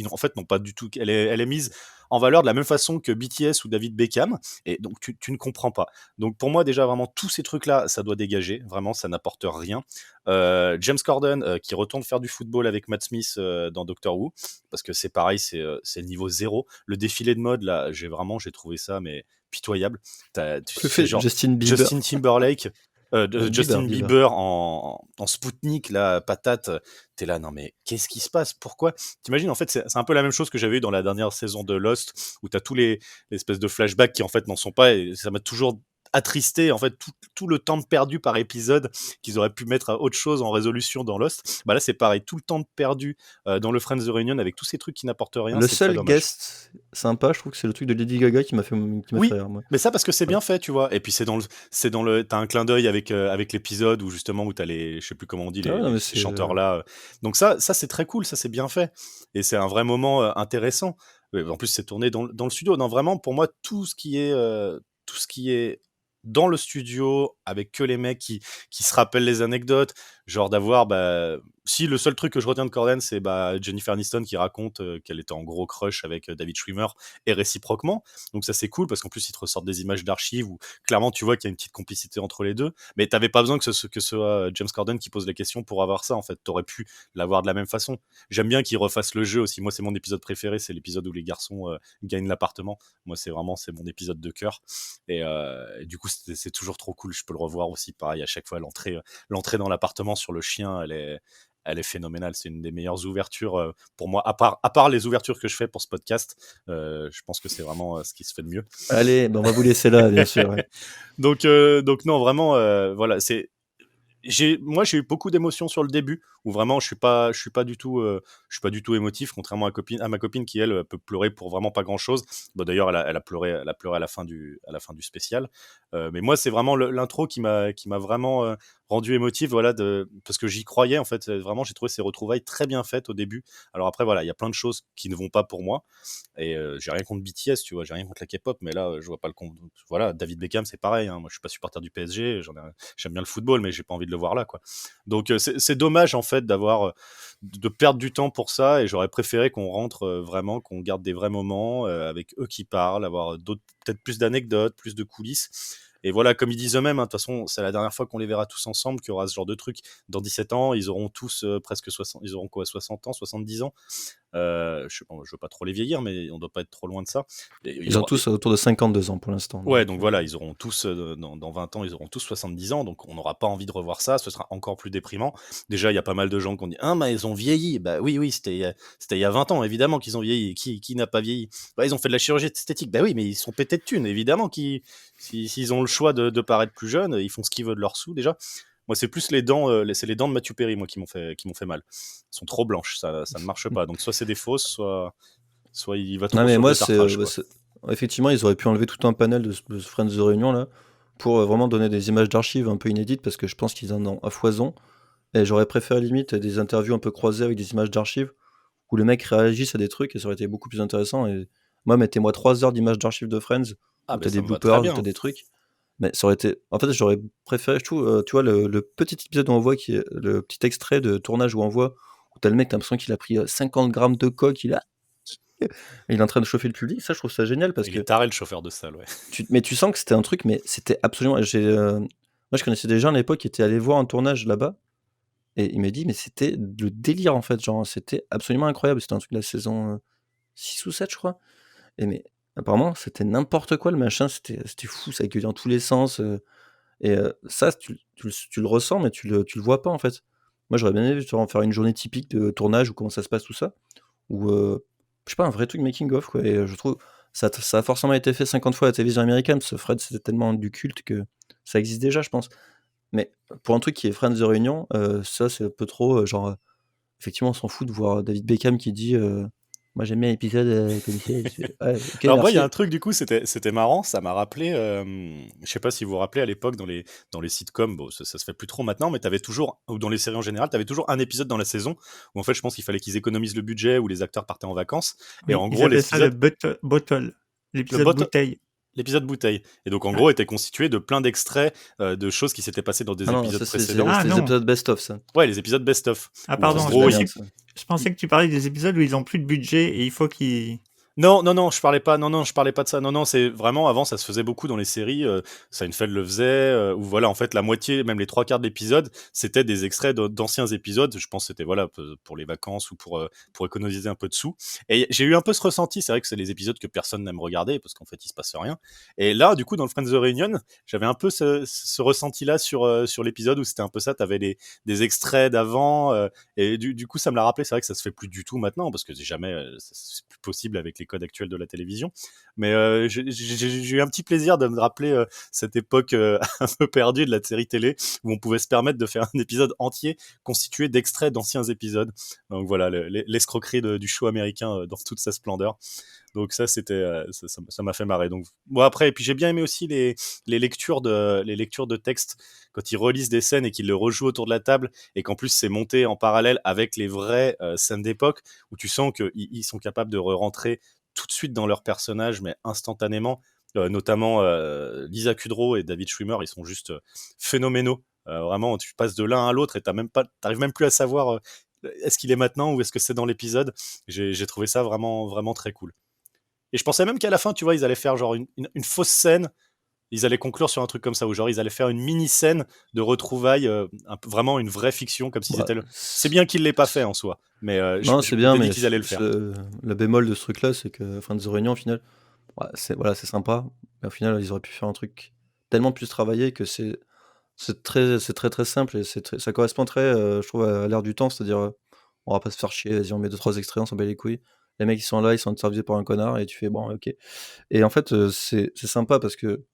en fait n'ont pas du tout. Elle est mise en valeur de la même façon que BTS ou David Beckham, et donc tu ne comprends pas. Donc pour moi déjà vraiment tous ces trucs là ça doit dégager, vraiment ça n'apporte rien. James Corden qui retourne faire du football avec Matt Smith dans Doctor Who, parce que c'est pareil, c'est le niveau zéro. Le défilé de mode là, j'ai trouvé ça mais pitoyable. Que C'est fait genre Justin Bieber? Justin Timberlake, Justin Bieber en Spoutnik, là, patate. T'es là, non mais qu'est-ce qui se passe? Pourquoi? T'imagines, en fait, c'est un peu la même chose que j'avais eu dans la dernière saison de Lost, où t'as tous les espèces de flashbacks qui en fait n'en sont pas, et ça m'a toujours attristé, en fait, tout le temps perdu par épisode qu'ils auraient pu mettre à autre chose en résolution dans Lost. Bah là, c'est pareil, tout le temps perdu dans le Friends Reunion avec tous ces trucs qui n'apportent rien, Le c'est très seul dommage. guest sympa, je trouve que c'est le truc de Lady Gaga qui m'a fait Oui, rire, moi. mais ça parce que c'est Voilà. bien fait, tu vois. Et puis t'as un clin d'œil avec l'épisode où justement où t'as je sais plus comment on dit, Ah ouais, non, mais ces chanteurs là. Donc ça c'est très cool, ça c'est bien fait. Et c'est un vrai moment intéressant. En plus c'est tourné dans le studio. Non, vraiment pour moi tout ce qui est dans le studio avec que les mecs qui se rappellent les anecdotes, genre d'avoir si le seul truc que je retiens de Corden c'est Jennifer Aniston qui raconte qu'elle était en gros crush avec David Schwimmer et réciproquement. Donc ça c'est cool parce qu'en plus ils te ressortent des images d'archives où clairement tu vois qu'il y a une petite complicité entre les deux, mais t'avais pas besoin que ce soit James Corden qui pose les questions pour avoir ça, en fait t'aurais pu l'avoir de la même façon. J'aime bien qu'ils refassent le jeu aussi, moi c'est mon épisode préféré, c'est l'épisode où les garçons gagnent l'appartement. Moi c'est mon épisode de cœur, et du coup c'est toujours trop cool, je peux le revoir aussi pareil à chaque fois. L'entrée dans l'appartement sur le chien, elle est phénoménale. C'est une des meilleures ouvertures pour moi, à part les ouvertures que je fais pour ce podcast. Je pense que c'est vraiment ce qui se fait de mieux. Allez, on va vous laisser là, bien sûr. Ouais. Donc non, vraiment, voilà, Moi, j'ai eu beaucoup d'émotions sur le début, où vraiment je suis pas du tout émotif, contrairement à ma copine qui elle peut pleurer pour vraiment pas grand chose. Bon, d'ailleurs, elle a pleuré à la fin du spécial. Mais moi, c'est vraiment l'intro qui m'a vraiment rendu émotif, voilà, parce que j'y croyais en fait. Vraiment, j'ai trouvé ces retrouvailles très bien faites au début. Alors après, voilà, il y a plein de choses qui ne vont pas pour moi, et j'ai rien contre BTS, tu vois, j'ai rien contre la K-pop, mais là, je vois pas le compte. Voilà, David Beckham, c'est pareil. Hein. Moi, je suis pas supporter du PSG, j'aime bien le football, mais j'ai pas envie de le voir là, quoi. Donc c'est dommage en fait de perdre du temps pour ça, et j'aurais préféré qu'on rentre vraiment, qu'on garde des vrais moments avec eux qui parlent, avoir peut-être plus d'anecdotes, plus de coulisses. Et voilà, comme ils disent eux-mêmes, hein, de toute façon, c'est la dernière fois qu'on les verra tous ensemble, qu'il y aura ce genre de truc. Dans 17 ans, ils auront tous presque 60, ils auront quoi, 60 ans, 70 ans. Je sais pas, je veux pas trop les vieillir, mais on doit pas être trop loin de ça. Et il y Ils ont aura- tous autour de 52 ans pour l'instant. Ouais, donc voilà, ils auront tous, dans 20 ans, ils auront tous 70 ans, donc on n'aura pas envie de revoir ça, ce sera encore plus déprimant. Déjà, il y a pas mal de gens qui ont dit: «Ah, mais ils ont vieilli». Bah oui, oui, c'était il y a 20 ans, évidemment qu'ils ont vieilli. Qui n'a pas vieilli? Bah, ils ont fait de la chirurgie esthétique. Bah oui, mais ils sont pétés de thunes, évidemment s'ils ont le choix de paraître plus jeunes, ils font ce qu'ils veulent de leurs sous, déjà. Moi, c'est plus les dents, c'est les dents de Matthew Perry, moi, qui m'ont fait mal. Elles sont trop blanches, ça ne marche pas. Donc soit c'est des fausses, soit il va Non, trop mais sur le moi, tartrage, quoi. effectivement, ils auraient pu enlever tout un panel de ce Friends de Réunion là pour vraiment donner des images d'archives un peu inédites parce que je pense qu'ils en ont à foison. Et j'aurais préféré limite des interviews un peu croisées avec des images d'archives où le mec réagisse à des trucs et ça aurait été beaucoup plus intéressant. Et moi, mettez-moi 3 heures d'images d'archives de Friends Ah où ben t'as ça des me va très bloopers, où t'as bien. des trucs. Mais ça aurait été. En fait, j'aurais préféré, je trouve, tu vois, le petit épisode où on voit le petit extrait de tournage où on voit où t'as le mec, t'as l'impression qu'il a pris 50 grammes de coke, il est en train de chauffer le public. Ça, je trouve ça génial parce Il est que taré, le chauffeur de salle, ouais. mais tu sens que c'était un truc, mais c'était absolument. Moi, je connaissais des gens à l'époque qui étaient allés voir un tournage là-bas et il m'a dit, mais c'était le délire en fait. Genre, c'était absolument incroyable. C'était un truc de la saison 6 ou 7, je crois. Et mais apparemment, c'était n'importe quoi le machin. C'était fou, ça gueulait dans tous les sens. Ça, tu le ressens, mais tu le vois pas en fait. Moi, j'aurais bien aimé genre, faire une journée typique de tournage ou comment ça se passe tout ça. Ou je sais pas, un vrai truc making of quoi. Et je trouve ça a forcément été fait 50 fois à la télévision américaine. Ce Fred, c'était tellement du culte que ça existe déjà, je pense. Mais pour un truc qui est Friends de Réunion, ça c'est un peu trop genre. Effectivement, on s'en fout de voir David Beckham qui dit moi j'aime bien l'épisode comme ça. Ouais, ok, Alors moi, il y a merci. un truc, du coup, c'était marrant, ça m'a rappelé, je sais pas si vous vous rappelez, à l'époque, dans les sitcoms, bon, ça se fait plus trop maintenant, mais t'avais toujours, ou dans les séries en général, t'avais toujours un épisode dans la saison où en fait, je pense qu'il fallait qu'ils économisent le budget, où les acteurs partaient en vacances, et Oui, en ils gros, appelaient ça le l'épisode, bottle, le l'épisode bot, bouteille. l'épisode bouteille. Et donc, en Ouais. gros, était constitué de plein d'extraits de choses qui s'étaient passées dans des Ah non, épisodes ça précédents. Ah c'est les non. épisodes best-of ça. Ouais, les épisodes best-of. Ah Où en pardon, C'est de la gros, merde ça. je pensais que tu parlais des épisodes où ils ont plus de budget et il faut qu'ils... Non, non, non, je parlais pas. Non, non, je parlais pas de ça. Non, non, c'est vraiment avant, ça se faisait beaucoup dans les séries. Seinfeld le faisait. Où voilà, en fait, la moitié, même les trois quarts de l'épisode, c'était des extraits d'anciens épisodes. Je pense que c'était voilà pour les vacances ou pour économiser un peu de sous. Et j'ai eu un peu ce ressenti. C'est vrai que c'est les épisodes que personne n'aime regarder parce qu'en fait, il se passe rien. Et là, du coup, dans le Friends of Reunion, j'avais un peu ce ressenti-là sur l'épisode où c'était un peu ça. T'avais des extraits d'avant. Et du coup, ça me l'a rappelé. C'est vrai que ça se fait plus du tout maintenant parce que c'est jamais, c'est plus possible avec les codes actuels de la télévision. Mais j'ai eu un petit plaisir de me rappeler cette époque un peu perdue de la série télé où on pouvait se permettre de faire un épisode entier constitué d'extraits d'anciens épisodes. Donc voilà, l'escroquerie du show américain dans toute sa splendeur. Donc ça, ça m'a fait marrer. Donc bon après, et puis j'ai bien aimé aussi les lectures de textes quand ils relisent des scènes et qu'ils le rejouent autour de la table et qu'en plus c'est monté en parallèle avec les vraies scènes d'époque où tu sens qu'ils sont capables de rentrer tout de suite dans leur personnage, mais instantanément. Notamment Lisa Kudrow et David Schwimmer, ils sont juste phénoménaux. Vraiment, tu passes de l'un à l'autre et t'arrives même plus à savoir est-ce qu'il est maintenant ou est-ce que c'est dans l'épisode. J'ai trouvé ça vraiment, vraiment très cool. Et je pensais même qu'à la fin, tu vois, ils allaient faire genre une fausse scène. Ils allaient conclure sur un truc comme ça, ou genre ils allaient faire une mini-scène de retrouvailles, vraiment une vraie fiction, comme si Bah, c'était C'est bien qu'ils l'aient pas fait en soi, mais non, je c'est bien, m'étais dit mais qu'ils allaient le faire. le bémol de ce truc-là, c'est que Friends de Réunion, au final, ouais, c'est sympa, mais au final, ils auraient pu faire un truc tellement plus travaillé que c'est très très simple et ça correspond très, je trouve, à l'ère du temps, c'est-à-dire, on va pas se faire chier, vas-y, on met deux trois extraits, on s'en bat les couilles. Les mecs, ils sont là, ils sont interviewés par un connard et tu fais bon, ok. Et en fait, c'est sympa parce que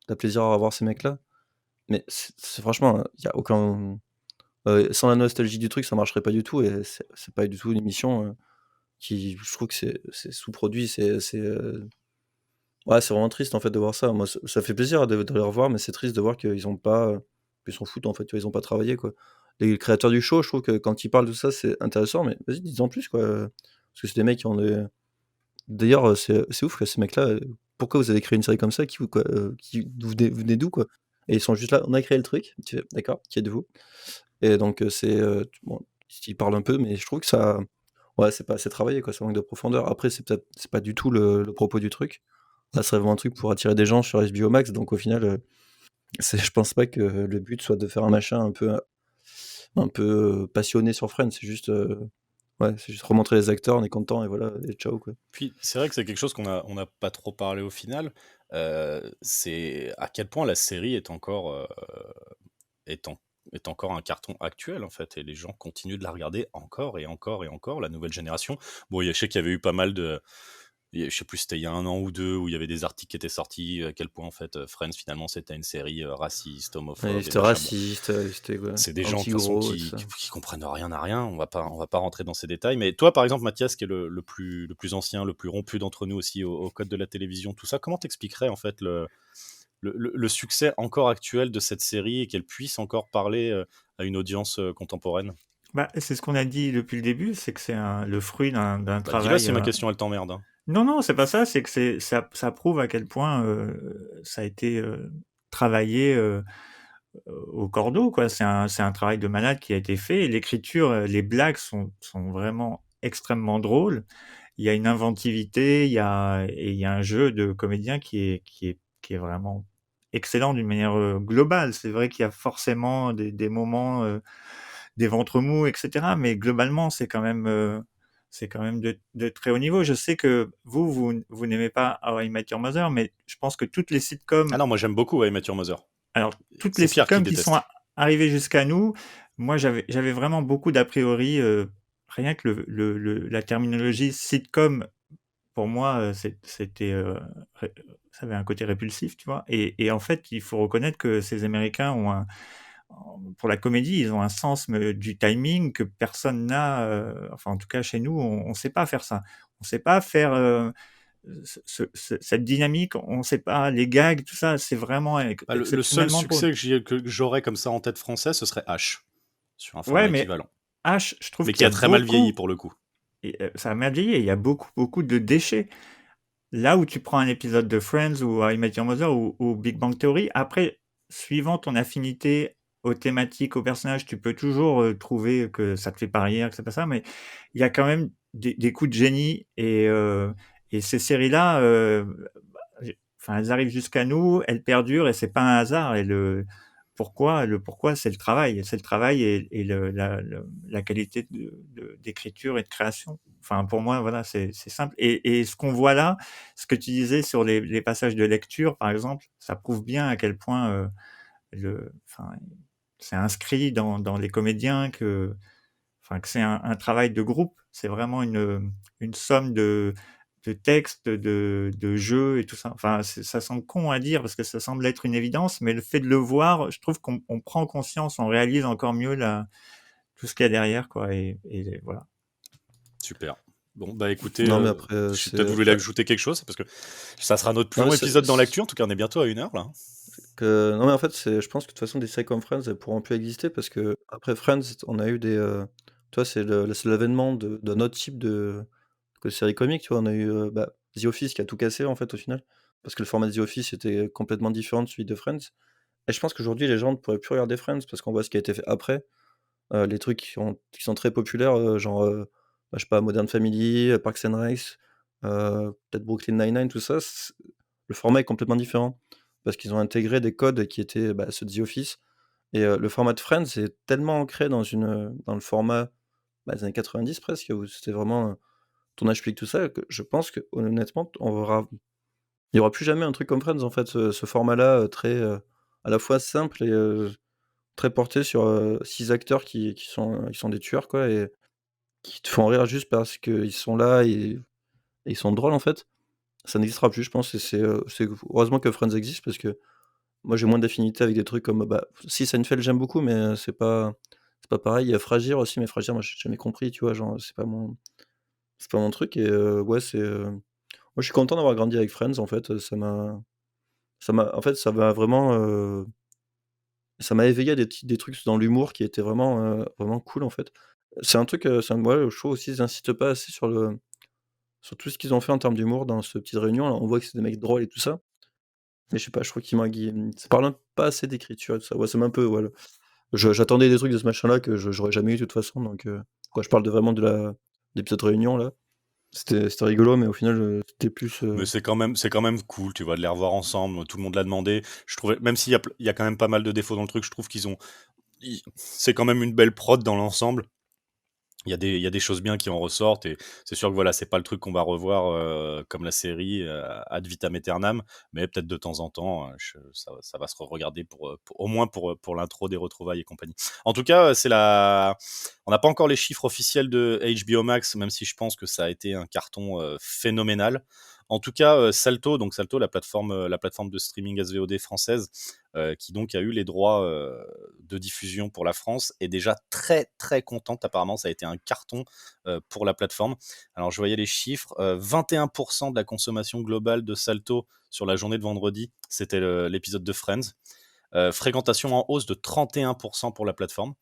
t'as plaisir à revoir ces mecs-là. Mais franchement, il y a aucun. Sans la nostalgie du truc, ça marcherait pas du tout. Et c'est pas du tout une émission qui. Je trouve que c'est sous-produit. Ouais, c'est vraiment triste en fait de voir ça. Moi, ça fait plaisir de les revoir, mais c'est triste de voir qu'ils ont pas. Ils s'en foutent en fait, tu vois, ils ont pas travaillé quoi. Les créateurs du show, je trouve que quand ils parlent de ça, c'est intéressant, mais vas-y, dis-en plus quoi. Parce que c'est des mecs qui ont des. D'ailleurs, c'est ouf, quoi, ces mecs-là. Pourquoi vous avez créé une série comme ça quoi, vous venez d'où, quoi? Et ils sont juste là, on a créé le truc. Tu fais, d'accord, qui êtes-vous? Et donc, bon, ils parlent un peu, mais je trouve que ça. Ouais, c'est pas assez travaillé, quoi, ça manque de profondeur. Après, c'est pas du tout le propos du truc. Là, c'est vraiment un truc pour attirer des gens sur HBO Max, donc au final, je pense pas que le but soit de faire un machin un peu passionné sur Friends. Ouais, c'est juste remontrer les acteurs, on est content et voilà, et ciao, quoi. Puis c'est vrai que c'est quelque chose on n'a pas trop parlé au final. C'est à quel point la série est, en- est encore un carton actuel en fait, et les gens continuent de la regarder encore et encore et encore, la nouvelle génération. Bon, je sais qu'il y avait eu pas mal de, je sais plus, c'était il y a 1 an ou 2 où il y avait des articles qui étaient sortis, à quel point en fait Friends finalement c'était une série raciste, Ouais, homophobe et c'était machin. Bon, raciste, c'était ouais, c'est des gens de toute façon anti-gros, tout ça. qui comprennent rien à rien. On va pas rentrer dans ces détails. Mais toi, par exemple, Mathias, qui est le plus ancien, le plus rompu d'entre nous aussi au code de la télévision, tout ça, comment t'expliquerais en fait le succès encore actuel de cette série et qu'elle puisse encore parler à une audience contemporaine? Bah, c'est ce qu'on a dit depuis le début, c'est que c'est le fruit d'un Bah, dis-le travail. si ma question elle t'emmerde, hein. Non, non, c'est pas ça, c'est que ça prouve à quel point ça a été travaillé au cordeau, quoi. C'est un travail de malade qui a été fait. Et l'écriture, les blagues sont vraiment extrêmement drôles. Il y a une inventivité, il y a un jeu de comédien qui est vraiment excellent d'une manière globale. C'est vrai qu'il y a forcément des moments, des ventres mous, etc. Mais globalement, c'est quand même de très haut niveau. Je sais que vous n'aimez pas How I Met Your Mother, mais je pense que toutes les Ah sitcoms, non, moi j'aime beaucoup I Met Your Mother. alors toutes les C'est Pierre qui sitcoms qui sont déteste. arrivées jusqu'à nous, moi j'avais vraiment beaucoup d'a priori. Rien que la terminologie sitcom, pour moi, ça avait un côté répulsif, tu vois. Et en fait, il faut reconnaître que ces Américains pour la comédie, ils ont un sens du timing que personne n'a. Enfin, en tout cas, chez nous, on ne sait pas faire ça. On ne sait pas faire cette dynamique. On ne sait pas les gags, tout ça. C'est vraiment Bah, le seul exceptionnellement drôle. succès que j'aurais comme ça en tête français, ce serait H, sur un Ouais, format mais équivalent. H, je trouve Mais qu'il qui y a a très mal vieilli beaucoup. pour le coup. Ça a mal vieilli. Il y a beaucoup, beaucoup de déchets. Là où tu prends un épisode de Friends ou How I Met Your Mother ou Big Bang Theory, après, suivant ton affinité aux thématiques, aux personnages, tu peux toujours trouver que ça te fait pas rire, que c'est pas ça, mais il y a quand même des coups de génie et ces séries-là, enfin, elles arrivent jusqu'à nous, elles perdurent et c'est pas un hasard. Et le pourquoi, c'est le travail et la qualité d'écriture et de création. Enfin, pour moi, voilà, c'est simple. Et ce qu'on voit là, ce que tu disais sur les passages de lecture, par exemple, ça prouve bien à quel point enfin, c'est inscrit dans les comédiens que c'est un travail de groupe. C'est vraiment une somme de textes, de jeux et tout ça. Enfin, ça semble con à dire parce que ça semble être une évidence, mais le fait de le voir, je trouve qu'on prend conscience, on réalise encore mieux tout ce qu'il y a derrière, quoi. Et voilà. Super. Bon, bah écoutez, Non, mais après, j'ai peut-être voulu ajouter quelque chose, parce que ça sera notre plus non, long mais épisode dans l'actu. En tout cas, on est bientôt à 1 heure là. non, mais en fait, je pense que de toute façon, des séries comme Friends, elles pourront plus exister parce que après Friends, on a eu des. Tu vois, c'est l'avènement d'un autre type que série comique. Tu vois, on a eu The Office qui a tout cassé en fait au final. Parce que le format de The Office était complètement différent de celui de Friends. Et je pense qu'aujourd'hui, les gens ne pourraient plus regarder Friends parce qu'on voit ce qui a été fait après. Les trucs qui sont très populaires, genre, je sais pas, Modern Family, Parks and Rec, peut-être Brooklyn Nine-Nine, tout ça, le format est complètement différent. Parce qu'ils ont intégré des codes qui étaient ceux de The Office. Et le format de Friends est tellement ancré dans le format des années 90 presque, où c'était vraiment tournage public, tout ça, que je pense que honnêtement, il n'y aura plus jamais un truc comme Friends en fait, ce format-là très à la fois simple et très porté sur 6 acteurs qui sont des tueurs, quoi, et qui te font rire juste parce qu'ils sont là et ils sont drôles, en fait. Ça n'existera plus, je pense, et c'est heureusement que Friends existe parce que moi j'ai moins d'affinité avec des trucs comme si Seinfeld j'aime beaucoup, mais c'est pas pareil. Il y a Frasier aussi, mais Frasier, moi j'ai jamais compris, tu vois, genre c'est pas mon truc ouais, moi je suis content d'avoir grandi avec Friends en fait, en fait, ça m'a éveillé à des trucs dans l'humour qui étaient vraiment cool en fait. C'est un truc, ouais, je trouve aussi ils insistent pas assez sur tout ce qu'ils ont fait en termes d'humour dans cette petite réunion là. On voit que c'est des mecs drôles et tout ça, mais je sais pas, je trouve ça parle pas assez d'écriture et tout ça. Ouais, ça m'a un peu, ouais, j'attendais des trucs de ce machin-là que j'aurais jamais eu de toute façon, donc quand je parle vraiment d'épisode réunion là, c'était rigolo, mais au final, c'était plus, Mais c'est quand même cool, tu vois, de les revoir ensemble. Tout le monde l'a demandé. Je trouvais, même il y a quand même pas mal de défauts dans le truc, je trouve c'est quand même une belle prod dans l'ensemble. Il y a des choses bien qui en ressortent et c'est sûr que voilà, c'est pas le truc qu'on va revoir comme la série ad vitam aeternam, mais peut-être de temps en temps, ça va se regarder au moins pour l'intro des retrouvailles et compagnie. En tout cas, on n'a pas encore les chiffres officiels de HBO Max, même si je pense que ça a été un carton phénoménal. En tout cas, Salto, la plateforme de streaming SVOD française, qui donc a eu les droits de diffusion pour la France, est déjà très très contente. Apparemment, ça a été un carton pour la plateforme. Alors, je voyais les chiffres, 21% de la consommation globale de Salto sur la journée de vendredi, c'était l'épisode de Friends. Fréquentation en hausse de 31% pour la plateforme.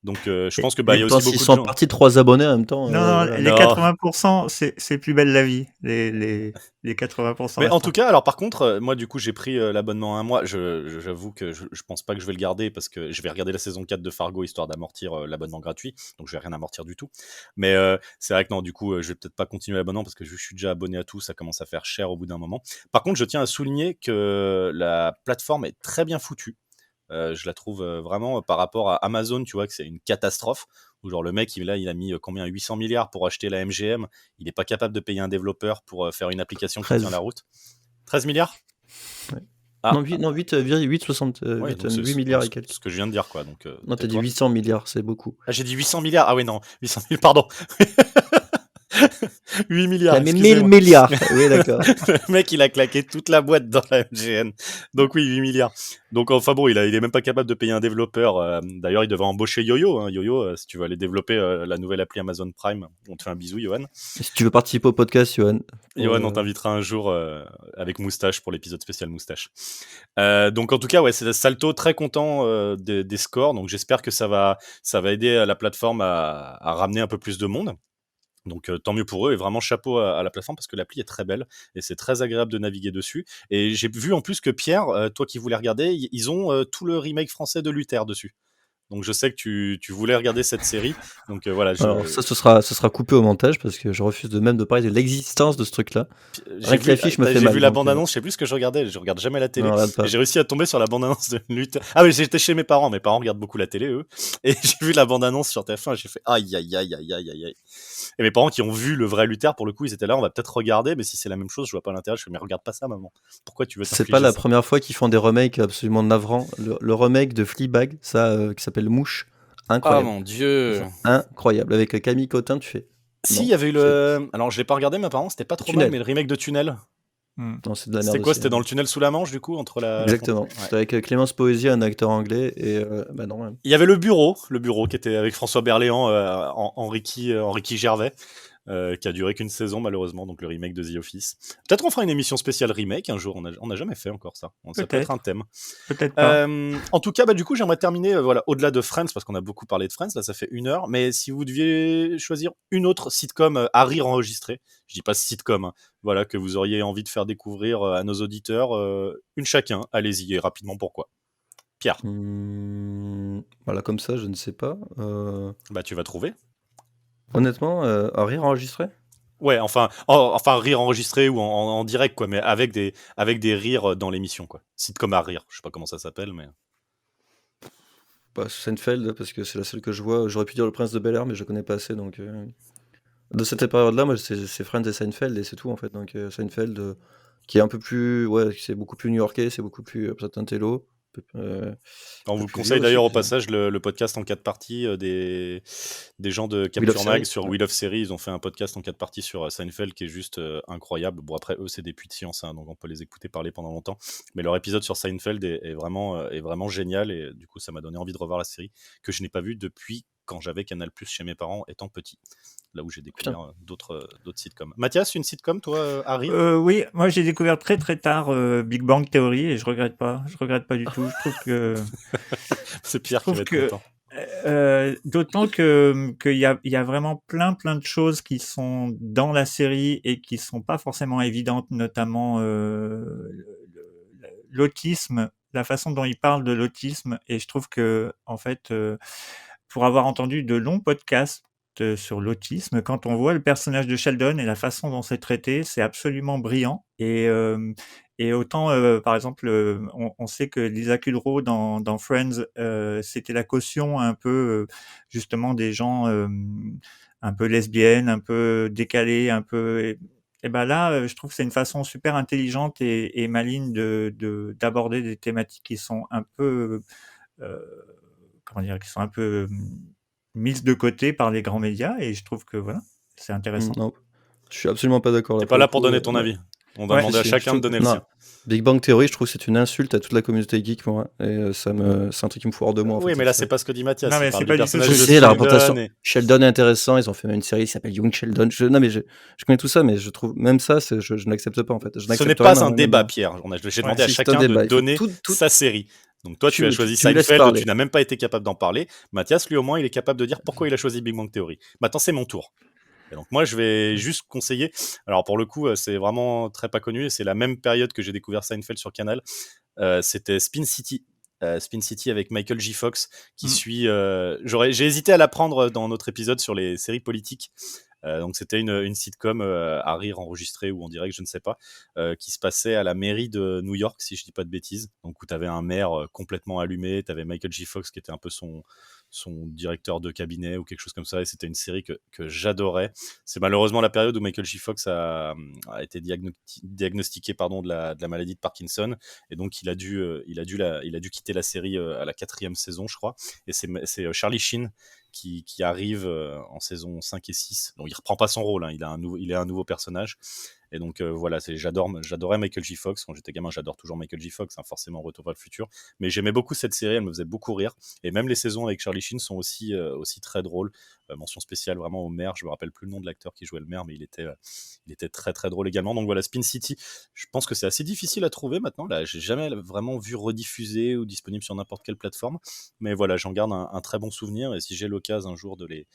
Donc, je pense que il y a aussi Attends, s'ils beaucoup de sont gens. partis 3 abonnés en même temps, Non, non, voilà. les Non. 80%, c'est plus belle la vie. Les 80% Mais en restants. tout cas, alors par contre, moi du coup j'ai pris l'abonnement à un mois. J'avoue que je pense pas que je vais le garder parce que je vais regarder la saison 4 de Fargo histoire d'amortir l'abonnement gratuit. Donc je vais rien amortir du tout. Mais c'est vrai que non, du coup je vais peut-être pas continuer l'abonnement parce que je suis déjà abonné à tout, ça commence à faire cher au bout d'un moment. Par contre, je tiens à souligner que la plateforme est très bien foutue. Je la trouve vraiment par rapport à Amazon, tu vois, que c'est une catastrophe. Où genre le mec, il a mis combien 800 milliards pour acheter la MGM. Il n'est pas capable de payer un développeur pour faire une application qui tient 13. la route. 13 milliards Ouais. Ah, Non, 8, ouais, donc 8 milliards et quelques. ce que je viens de dire, quoi. Donc, Non, t'as dit tais-toi. 800 milliards, c'est beaucoup. Ah, j'ai dit 800 milliards. Ah, ouais, non, 800 000, pardon. 8 milliards, T'as mis 1000 excusez-moi. milliards. Oui, d'accord. Le mec, il a claqué toute la boîte dans la MGN. Donc oui, 8 milliards. Donc enfin bon, il est même pas capable de payer un développeur. D'ailleurs, il devait embaucher Yo-Yo. Hein. Yo-Yo, si tu veux aller développer la nouvelle appli Amazon Prime, on te fait un bisou, Johan. Si tu veux participer au podcast, Johan. Johan, on t'invitera un jour avec Moustache pour l'épisode spécial Moustache. Donc en tout cas, ouais, c'est Salto, très content des scores. Donc j'espère que ça va aider la plateforme à ramener un peu plus de monde. Donc tant mieux pour eux et vraiment chapeau à la plateforme parce que l'appli est très belle et c'est très agréable de naviguer dessus. Et j'ai vu en plus que Pierre, toi qui voulais regarder, ils ont tout le remake français de Luther dessus. Donc je sais que tu voulais regarder cette série. Donc voilà, Alors ça, ce sera coupé au montage parce que je refuse de parler de l'existence de ce truc-là. j'ai Rien que vu, l'affiche me fait j'ai mal. vu la donc, bande-annonce, je sais plus ce que je regardais, je regarde jamais la télé. non, regarde Et pas. j'ai réussi à tomber sur la bande-annonce de Luther. Ah oui, j'étais chez mes parents regardent beaucoup la télé eux. Et j'ai vu la bande-annonce sur TF1 et j'ai fait aïe aïe aïe aïe aïe aïe aïe. Et mes parents qui ont vu le vrai Luther, pour le coup, ils étaient là, on va peut-être regarder, mais si c'est la même chose, je vois pas l'intérêt. Je fais, mais regarde pas ça, maman. Pourquoi tu veux C'est t'infliger pas la ça première fois qu'ils font des remakes absolument navrants. Le remake de Fleabag, ça, qui s'appelle Mouche, Ah incroyable. mon dieu. Incroyable. Avec Camille Cotin, tu fais. Si, Non, il y avait eu le. Alors, je l'ai pas regardé, mais apparemment, c'était pas trop mal, Tunnel. mais le remake de Tunnel. Non, c'est de la merde. C'était quoi aussi, C'était hein. dans le tunnel sous la Manche, du coup, entre la. Exactement. Ouais. C'était avec Clémence Poésy, un acteur anglais, et bah non. Il y avait le bureau qui était avec François Berléand en Ricky Gervais. Qui a duré qu'une saison malheureusement, donc le remake de The Office. Peut-être on fera une émission spéciale remake un jour, on n'a jamais fait encore ça. Ça peut être un thème. Peut-être pas. En tout cas, du coup, j'aimerais terminer voilà, au-delà de Friends, parce qu'on a beaucoup parlé de Friends, là ça fait 1 heure, mais si vous deviez choisir une autre sitcom à rire enregistrée, je dis pas sitcom, hein, voilà, que vous auriez envie de faire découvrir à nos auditeurs, une chacun, allez-y, et rapidement pourquoi. Pierre. Voilà, comme ça, je ne sais pas. Tu vas trouver. Honnêtement, à rire enregistré. Ouais, enfin rire enregistré ou en direct, quoi, mais avec des rires dans l'émission, quoi. Sitcom à rire, je sais pas comment ça s'appelle, mais. Bah, Seinfeld, parce que c'est la seule que je vois. J'aurais pu dire Le Prince de Bel-Air, mais je connais pas assez, donc. De cette période-là, moi, c'est Friends et Seinfeld, et c'est tout, en fait. Donc, Seinfeld, qui est un peu plus. Ouais, c'est beaucoup plus new-yorkais, c'est beaucoup plus peut-être un télo, un On vous plus conseille vieux d'ailleurs au aussi, puis- passage le podcast en 4 parties des gens de Wheel of Capture Mag Series, sur ouais. Wheel of Series. Ils ont fait un podcast en 4 parties sur Seinfeld qui est juste incroyable. Bon, après, eux, c'est des puits de science, hein, donc on peut les écouter parler pendant longtemps. Mais leur épisode sur Seinfeld est vraiment génial. Et du coup, ça m'a donné envie de revoir la série que je n'ai pas vue depuis quand j'avais Canal Plus chez mes parents étant petit. Là où j'ai découvert d'autres sitcoms. Mathias, une sitcom, toi, Harry? Oui, moi j'ai découvert très très tard Big Bang Theory et je regrette pas du tout. Je trouve que C'est je Pierre qui va trouve être que content. d'autant que qu'il y a vraiment plein de choses qui sont dans la série et qui sont pas forcément évidentes, notamment l'autisme, la façon dont il parle de l'autisme, et je trouve que en fait pour avoir entendu de longs podcasts sur l'autisme, quand on voit le personnage de Sheldon et la façon dont c'est traité, c'est absolument brillant. Et autant, par exemple, on sait que Lisa Kudrow dans Friends, c'était la caution un peu, justement, des gens un peu lesbiennes, un peu décalées, un peu... Et ben là, je trouve que c'est une façon super intelligente et maligne d'aborder des thématiques qui sont un peu... euh, comment dire, qui sont un peu mises de côté par les grands médias, et je trouve que voilà, c'est intéressant. Non, je suis absolument pas d'accord là. T'es pas le là pour coup, donner ton moi- avis. On va Ouais. demander à Si, chacun de donner le non, sien. Big Bang Theory, je trouve que c'est une insulte à toute la communauté geek, moi. Et c'est un truc qui me fout hors de moi. En Oui, fait, mais là, cette c'est pas ce que dit Mathias. Non, Il mais parle c'est du pas du tout personnage Je ce de que sais, la Sheldon, représentation. Sheldon. Sheldon est intéressant, ils ont fait même une série qui s'appelle Young Sheldon. Non, mais je connais tout ça, mais je trouve même ça, je n'accepte pas en fait. Je Ce n'accepte n'est rien pas un même débat, moi. Pierre. J'ai Ouais. demandé à Si, c'est un chacun de débat. Il faut donner tout- sa série. Donc toi, tu as choisi tu me laisses Seinfeld, parler. tu n'as même pas été capable d'en parler. Mathias, lui, au moins, il est capable de dire pourquoi il a choisi Big Bang Theory. Maintenant, c'est mon tour. Et donc moi, je vais juste conseiller. Alors pour le coup, c'est vraiment très pas connu. Et c'est la même période que j'ai découvert Seinfeld sur Canal. C'était Spin City. Spin City avec Michael J. Fox qui suit. J'ai hésité à la prendre dans notre épisode sur les séries politiques. Donc c'était une sitcom à rire enregistrée ou en direct, je ne sais pas, qui se passait à la mairie de New York, si je dis pas de bêtises. Donc où tu avais un maire complètement allumé, tu avais Michael J. Fox qui était un peu son directeur de cabinet ou quelque chose comme ça, et c'était une série que j'adorais. C'est malheureusement la période où Michael J. Fox a été diagnostiqué de la maladie de Parkinson, et donc il a dû quitter la série à la 4e saison, je crois, et c'est Charlie Sheen qui arrive en saison 5 et 6. Donc il reprend pas son rôle, hein, il est un nouveau personnage. Et donc voilà, j'adorais Michael J. Fox. Quand j'étais gamin, j'adore toujours Michael J. Fox, hein, forcément Retour vers le futur. Mais j'aimais beaucoup cette série, elle me faisait beaucoup rire. Et même les saisons avec Charlie Sheen sont aussi très drôles. Mention spéciale vraiment au maire, je me rappelle plus le nom de l'acteur qui jouait le maire, mais il était très très drôle également. Donc voilà, Spin City, je pense que c'est assez difficile à trouver maintenant. Là, j'ai jamais vraiment vu rediffusé ou disponible sur n'importe quelle plateforme. Mais voilà, j'en garde un très bon souvenir, et si j'ai l'occasion un jour de les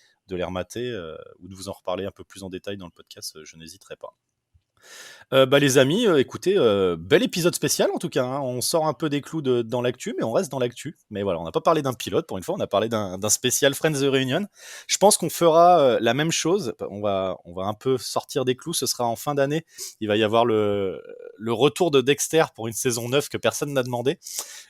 remater ou de vous en reparler un peu plus en détail dans le podcast, je n'hésiterai pas. Les amis, écoutez, bel épisode spécial en tout cas, hein. On sort un peu des clous dans l'actu, mais on reste dans l'actu. Mais voilà, on n'a pas parlé d'un pilote pour une fois, on a parlé d'un spécial Friends The Reunion. Je pense qu'on fera la même chose. On va un peu sortir des clous. Ce sera en fin d'année. Il va y avoir le retour de Dexter pour une saison 9 que personne n'a demandé.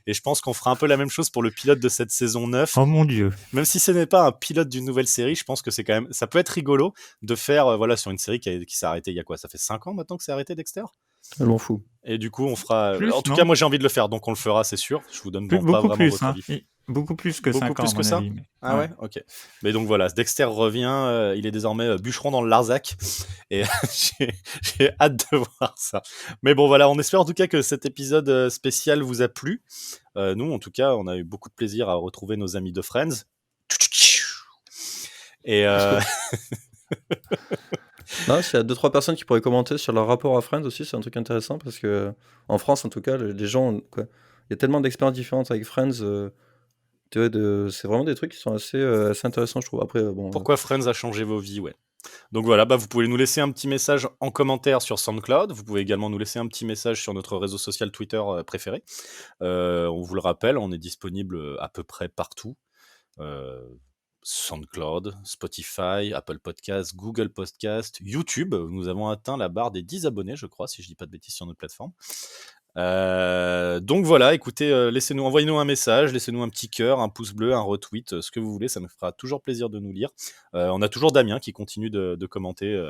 Et je pense qu'on fera un peu la même chose pour le pilote de cette saison 9. Oh mon Dieu. Même si ce n'est pas un pilote d'une nouvelle série, je pense que c'est quand même, ça peut être rigolo de faire sur une série qui s'est arrêtée il y a quoi? Ça fait 5 ans maintenant que c'est arrêté, Dexter? Je m'en fous. Et du coup, on fera. Plus, En tout non? cas, moi j'ai envie de le faire, donc on le fera, c'est sûr. Je vous donne pas Beaucoup vraiment plus, votre hein. avis. Beaucoup plus que Beaucoup 5 ans, plus à que mon ça? avis. Mais... Ah ouais, ok. Mais donc voilà, Dexter revient, il est désormais bûcheron dans le Larzac, et j'ai hâte de voir ça. Mais bon voilà, on espère en tout cas que cet épisode spécial vous a plu. Nous, en tout cas, on a eu beaucoup de plaisir à retrouver nos amis de Friends. Et Non, s'il y a 2-3 personnes qui pourraient commenter sur leur rapport à Friends aussi, c'est un truc intéressant parce que en France, en tout cas, les gens, quoi, il y a tellement d'expériences différentes avec Friends. Tu vois, c'est vraiment des trucs qui sont assez intéressants, je trouve. Après, bon. pourquoi Friends a changé vos vies, ouais. Donc voilà, vous pouvez nous laisser un petit message en commentaire sur SoundCloud. Vous pouvez également nous laisser un petit message sur notre réseau social Twitter préféré. On vous le rappelle, on est disponible à peu près partout. SoundCloud, Spotify, Apple Podcasts, Google Podcasts, YouTube. Nous avons atteint la barre des 10 abonnés, je crois, si je dis pas de bêtises sur notre plateforme. Donc voilà, écoutez, envoyez-nous un message, laissez-nous un petit cœur, un pouce bleu, un retweet, ce que vous voulez, ça nous fera toujours plaisir de nous lire. On a toujours Damien qui continue de commenter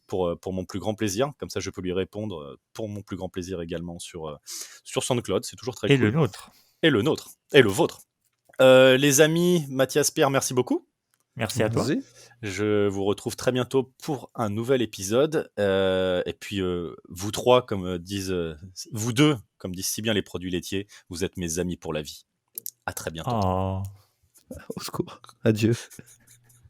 pour mon plus grand plaisir, comme ça je peux lui répondre pour mon plus grand plaisir également sur SoundCloud, c'est toujours très Et cool. le nôtre. et le nôtre, et le vôtre. Les amis, Mathias, Pierre, merci beaucoup. Merci à toi. Vas-y. Je vous retrouve très bientôt pour un nouvel épisode. Et puis, vous trois, vous deux, comme disent si bien les produits laitiers, vous êtes mes amis pour la vie. À très bientôt. Oh. Au secours. Adieu.